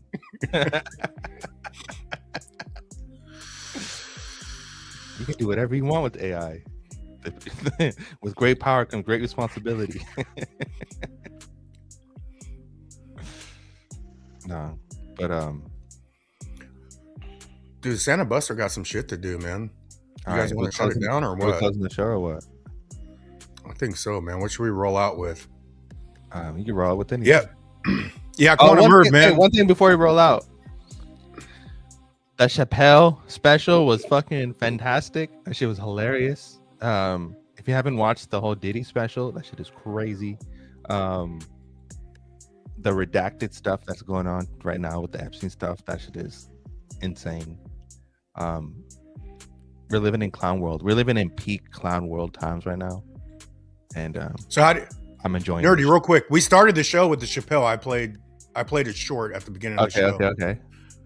You can do whatever you want with AI. With great power comes great responsibility. No, but dude, Santa Buster got some shit to do, man. You all guys right, want to shut it down or we're what? closing the show or what? I think so, man. What should we roll out with? You can roll with anything. Yeah. Yeah, come on, one Merv, thing, man. hey, one thing before we roll out. The Chappelle special was fucking fantastic. That shit was hilarious. If you haven't watched the whole Diddy special, that shit is crazy. The redacted stuff that's going on right now with the Epstein stuff, that shit is insane. We're living in clown world. We're living in peak clown world times right now. And So how do I'm enjoying Nerdy, it. real quick. We started the show with the Chappelle. I played it short at the beginning of the show. Okay.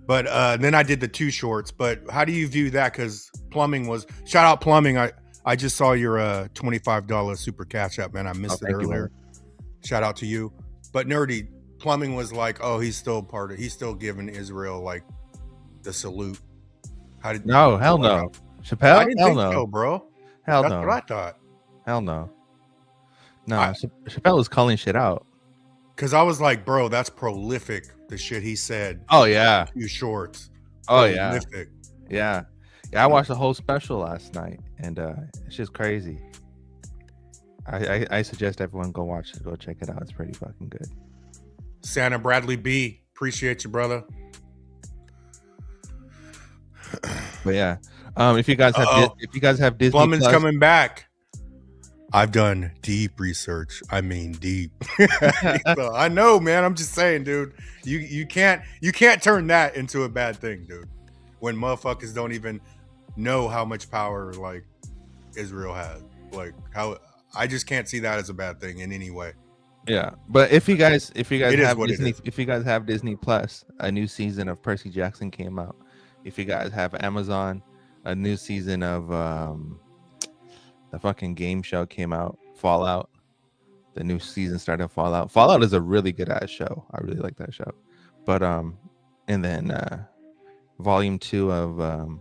But then I did the 2 shorts. But how do you view that? Because plumbing was shout out plumbing. I just saw your $25 super cash app, man. I missed it thank you, earlier. Shout out to you. But Nerdy, plumbing was like, oh, he's still giving Israel like the salute. How did No, hell no. Chappelle? I didn't Hell think no. so, bro. Hell That's no. what I thought. Hell no. No, Chappelle was calling shit out. Because I was like, bro, that's prolific. The shit he said. Oh yeah. 2 shorts. Oh yeah. Prolific. Yeah. I watched the whole special last night, and it's just crazy. I suggest everyone go check it out. It's pretty fucking good. Santa Bradley B. Appreciate you, brother. But yeah, if you guys have Disney Plumbing's Plus, coming back. I've done deep research. I mean deep. So, I know, man. I'm just saying, dude. You can't turn that into a bad thing, dude. When motherfuckers don't even know how much power like Israel has. Like how I just can't see that as a bad thing in any way. Yeah, but if you guys It is have what it Disney, is. if you guys have Disney Plus, a new season of Percy Jackson came out. If you guys have Amazon, a new season of the fucking game show came out, Fallout. The new season started of Fallout. Fallout is a really good ass show. I really like that show. But and then volume 2 of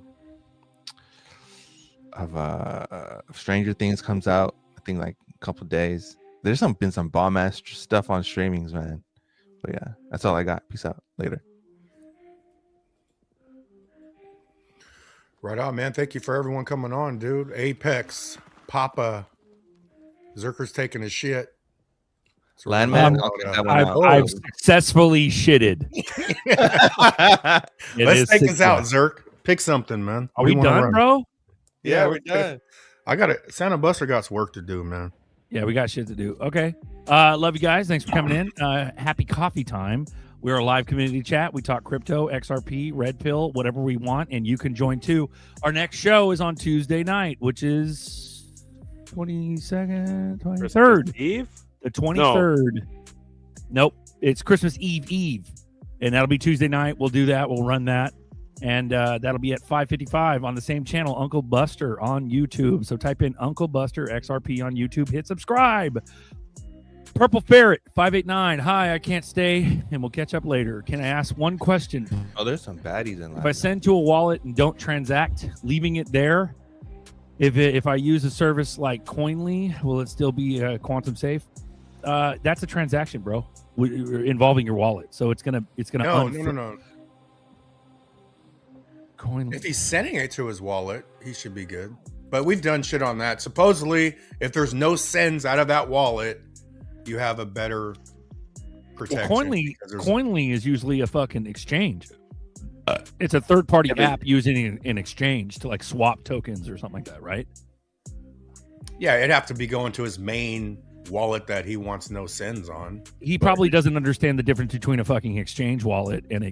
Stranger Things comes out. I think like a couple days. There's been some bomb ass stuff on streamings, man. But yeah, that's all I got. Peace out. Later. Right on, man. Thank you for everyone coming on, dude. Apex, Papa, Zerker's taking a shit. So Landman, I've successfully shitted. Let's take this out, Zerk. Pick something, man. Are we done, bro? Yeah, we're done. I got it. Santa Buster got some work to do, man. Yeah, we got shit to do. Okay. Love you guys. Thanks for coming in. Happy coffee time. We're a live community chat. We talk crypto, XRP, red pill, whatever we want, and you can join too. Our next show is on Tuesday night, which is 22nd, 23rd. Eve? The 23rd. Nope. It's Christmas Eve. And that'll be Tuesday night. We'll do that. We'll run that. And that'll be at 5:55 on the same channel, Uncle Buster on YouTube. So type in Uncle Buster XRP on YouTube. Hit subscribe. Purple Ferret 589. Hi, I can't stay, and we'll catch up later. Can I ask one question? Oh, there's some baddies in If I send to a wallet and don't transact, leaving it there, if I use a service like Coinly, will it still be quantum safe? That's a transaction, bro, involving your wallet. So it's gonna No. Coinly. If he's sending it to his wallet, he should be good. But we've done shit on that. Supposedly, if there's no sends out of that wallet, you have a better protection. Well, Coinly is usually a fucking exchange. It's a third-party app using an exchange to like swap tokens or something like that, right? Yeah, it'd have to be going to his main wallet that he wants no sends on. He probably doesn't understand the difference between a fucking exchange wallet and a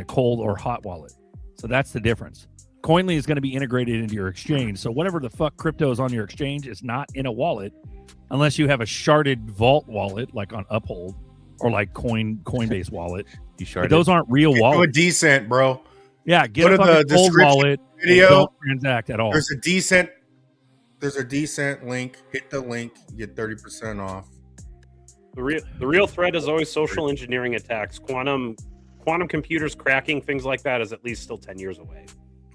cold or hot wallet. So that's the difference. Coinly is going to be integrated into your exchange. So whatever the fuck crypto is on your exchange is not in a wallet unless you have a sharded vault wallet like on Uphold or like Coinbase wallet. But those aren't real wallets. Do a decent, bro. Yeah, get a fucking cold wallet video. And don't transact at all. There's a decent link. Hit the link. Get 30% off. The real threat is always social engineering attacks. Quantum computers cracking, things like that is at least still 10 years away.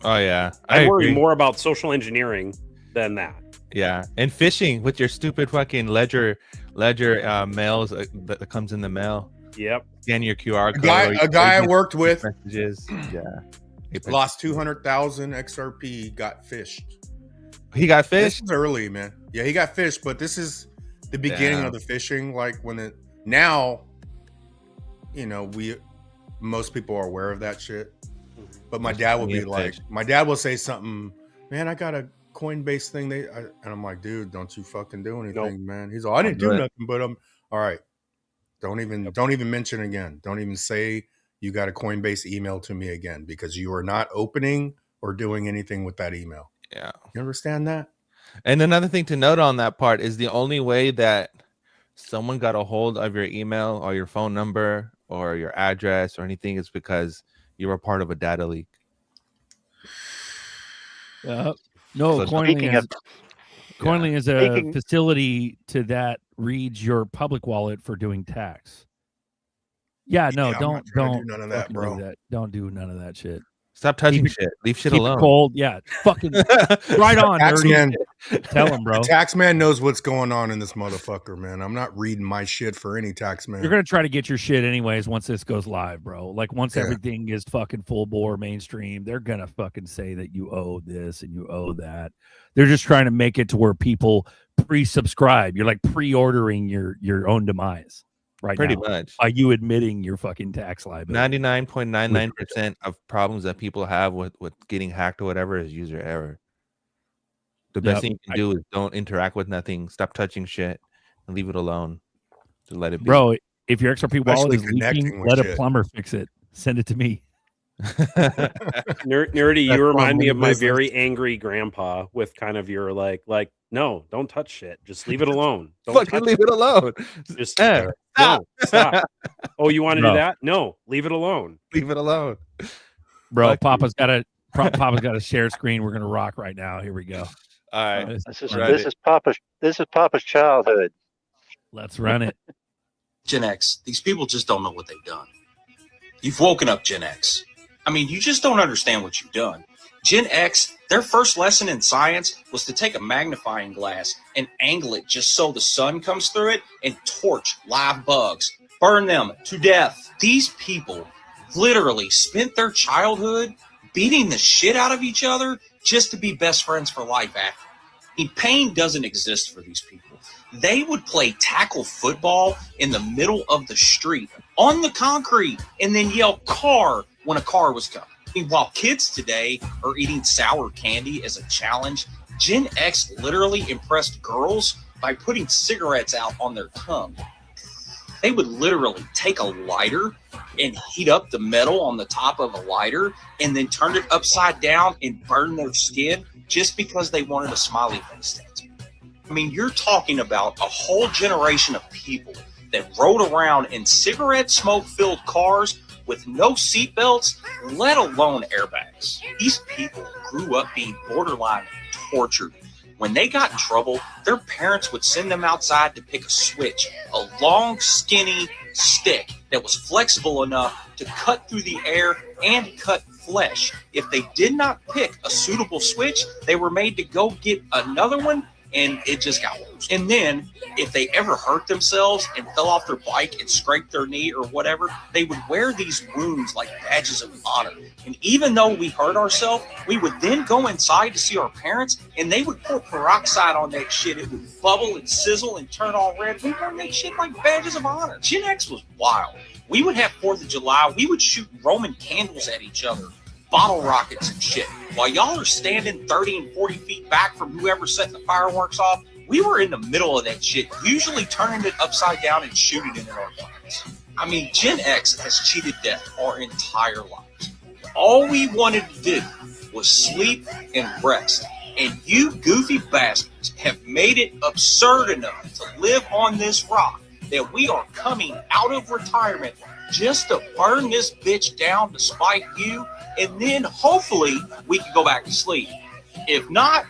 Oh yeah, I worry more about social engineering than that. Yeah, and phishing with your stupid fucking ledger mails that comes in the mail. Yep. Scan your QR code. A guy I worked with messages. Yeah. Lost 200,000 XRP. Got fished. He got This fished? is early, man. Yeah, he got fished, but this is the beginning of the phishing. Like now, most people are aware of that shit. But my dad will be like, my dad will say something, man, I got a Coinbase thing. And I'm like, dude, don't you fucking do anything, man. He's like, I didn't do nothing, but I'm all right. Don't even mention again. Don't even say you got a Coinbase email to me again, because you are not opening or doing anything with that email. Yeah. You understand that? And another thing to note on that part is the only way that someone got a hold of your email or your phone number or your address or anything is because you were part of a data leak. No, So Coinly is a facility that reads your public wallet for doing tax. Yeah, no, don't do none of that, bro. do that. Don't do none of that shit. Stop touching shit. Leave shit keep alone. It cold. Yeah, fucking right on. Taxman, tell him, bro. The taxman knows what's going on in this motherfucker, man. I'm not reading my shit for any taxman. You're gonna try to get your shit anyways once this goes live, bro. Like once everything is fucking full bore mainstream, they're gonna fucking say that you owe this and you owe that. They're just trying to make it to where people pre-subscribe. You're like pre-ordering your own demise. Right, pretty now, much. By you admitting your fucking tax liability. 99.99% of problems that people have with getting hacked or whatever is user error. The best thing you can do is don't interact with nothing, stop touching shit, and leave it alone. To let it be. Bro, if your XRP wallet is connecting leaking, with let a shit. plumber fix it. Send it to me. Nerdy, you remind me of my very angry grandpa with kind of your like, no, don't touch shit. Just leave it alone. Don't Fucking leave it alone. Just no, stop. Oh, you want to do that? No, leave it alone. Leave it alone. Bro, Papa's got a share screen. We're gonna rock right now. Here we go. All right. This is Papa's childhood. Let's run it. Gen X, these people just don't know what they've done. You've woken up Gen X. I mean, you just don't understand what you've done. Gen X, their first lesson in science was to take a magnifying glass and angle it just so the sun comes through it and torch live bugs, burn them to death. These people literally spent their childhood beating the shit out of each other just to be best friends for life after. I mean, pain doesn't exist for these people. They would play tackle football in the middle of the street on the concrete and then yell car when a car was coming. I mean, while kids today are eating sour candy as a challenge, Gen X literally impressed girls by putting cigarettes out on their tongue. They would literally take a lighter and heat up the metal on the top of a lighter and then turn it upside down and burn their skin just because they wanted a smiley face tattoo. I mean, you're talking about a whole generation of people that rode around in cigarette smoke-filled cars with no seatbelts, let alone airbags. These people grew up being borderline tortured. When they got in trouble, their parents would send them outside to pick a switch, a long, skinny stick that was flexible enough to cut through the air and cut flesh. If they did not pick a suitable switch, they were made to go get another one and it just got worse. And then if they ever hurt themselves and fell off their bike and scraped their knee or whatever, they would wear these wounds like badges of honor. And even though we hurt ourselves, we would then go inside to see our parents, and they would pour peroxide on that shit. It would bubble and sizzle and turn all red. We wore that shit like badges of honor. Gen X was wild. We would have 4th of July. We would shoot Roman candles at each other, bottle rockets and shit. While y'all are standing 30 and 40 feet back from whoever set the fireworks off, we were in the middle of that shit, usually turning it upside down and shooting it in our pockets. I mean, Gen X has cheated death our entire lives. All we wanted to do was sleep and rest. And you goofy bastards have made it absurd enough to live on this rock that we are coming out of retirement just to burn this bitch down to spite you, and then hopefully we can go back to sleep. If not,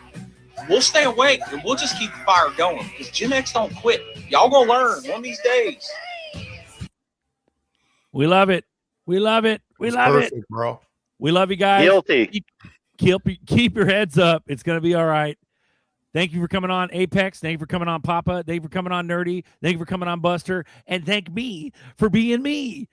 we'll stay awake and we'll just keep the fire going, because Gen X don't quit. Y'all gonna learn one of these days. We love it. We love it. We love perfect, it, bro. We love you guys. Guilty. Keep your heads up. It's gonna be all right. Thank you for coming on, Apex. Thank you for coming on, Papa. Thank you for coming on, Nerdy. Thank you for coming on, Buster. And thank me for being me.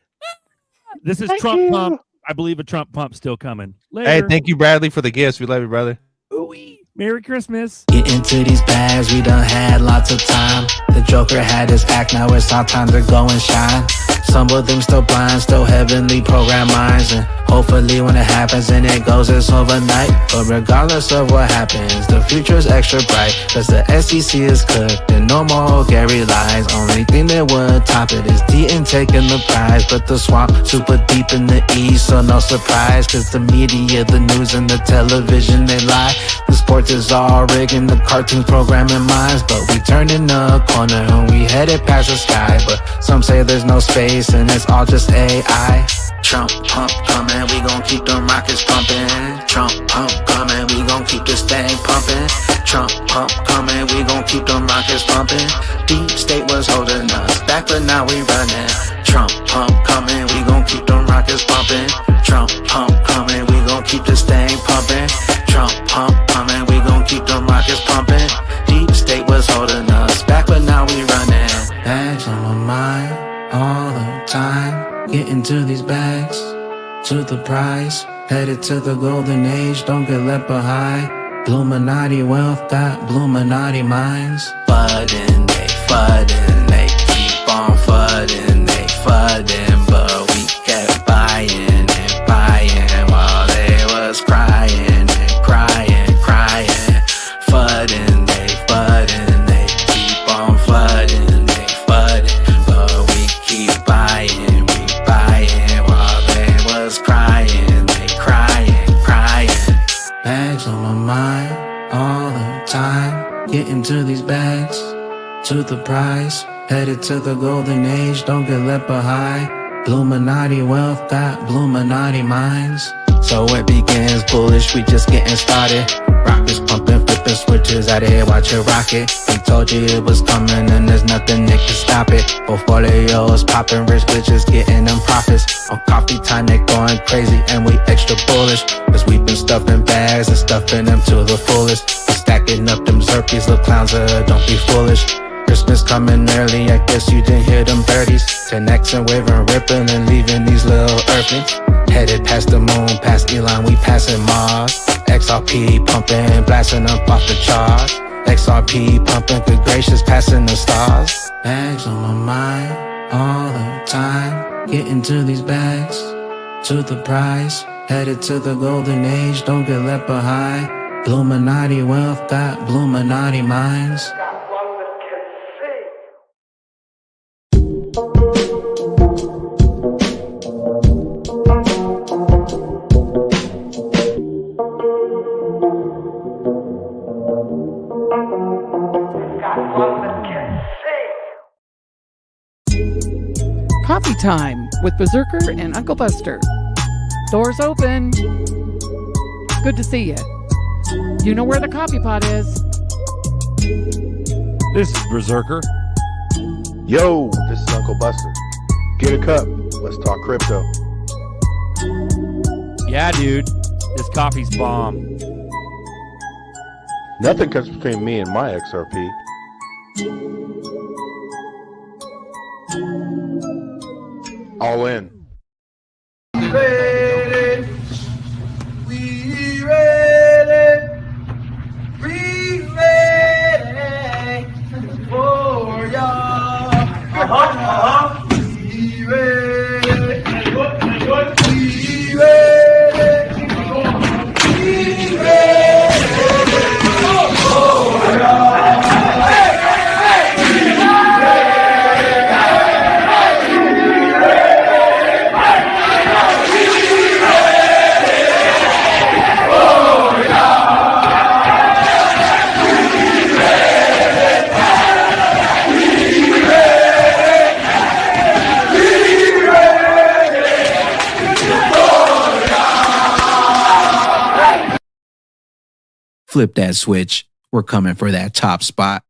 This is Trump Pump. I believe a Trump Pump's still coming. Later. Hey, thank you, Bradley, for the gifts. We love you, brother. Ooh-wee. Merry Christmas. Get into these bags, we done had lots of time. The Joker had his act, now it's our time to go and shine. Some of them still blind, still heavenly programmed minds. And hopefully when it happens and it goes, it's overnight. But regardless of what happens, the future's extra bright. Cause the SEC is cooked and no more Gary lies. Only thing that would top it is Deaton taking the prize. But the swamp super deep in the east, so no surprise. Cause the media, the news and the television, they lie. The sports is all rigged and the cartoons programming minds. But we turning a corner and we headed past the sky. But some say there's no space and it's all just AI. Trump pump coming, we gon' keep them rockets pumping. Trump pump coming, we gon' keep this thing pumping. Trump pump coming, we gon' keep them rockets pumping. Deep state was holding us back, but now we running. Trump pump coming, we gon' keep them rockets pumping. Trump pump coming, we gon' keep this thing pumping. Trump pump coming, we gon' keep them rockets pumping. Deep state was holding us back, but now we running. Bags on my mind all the time. Getting to these bags, to the prize. Headed to the golden age, don't get left behind. Bluminati wealth got Bluminati minds. Fudding, they keep on fudding, they fudding. But we kept buying and buying while they was crying and crying, crying. Fudding, they keep on fudding, they fudding. But we keep buying. Crying, they crying. Bags on my mind all the time. Getting to these bags, to the prize. Headed to the golden age, don't get left behind. Bluminati wealth got Bluminati minds. So it begins bullish, we just getting started. Rockets pumping, flipping switches out of here, watch it rocket. We told you it was coming and there's nothing that can stop it. Portfolios popping, rich bitches getting them profits. On coffee time they going crazy and we extra bullish. Cause we been stuffing bags and stuffing them to the fullest. We stacking up them Zerkies, little clowns, don't be foolish. Christmas coming early, I guess you didn't hear them birdies. 10X and waving, ripping and leaving these little earthlings. Headed past the moon, past Elon, we passing Mars. XRP pumping, blasting up off the charts. XRP pumping, good gracious, passing the stars. Bags on my mind all the time. Getting to these bags, to the prize. Headed to the golden age, don't get left behind. Bluminati wealth got Bluminati minds. Coffee time with Berserker and Uncle Buster. Doors open. Good to see you. You know where the coffee pot is. This is Berserker. Yo, this is Uncle Buster. Get a cup. Let's talk crypto. Yeah, dude. This coffee's bomb. Nothing comes between me and my XRP. All in. Ready, we ready, we ready for y'all. We ready, we ready, we ready for y'all. Flip that switch. We're coming for that top spot.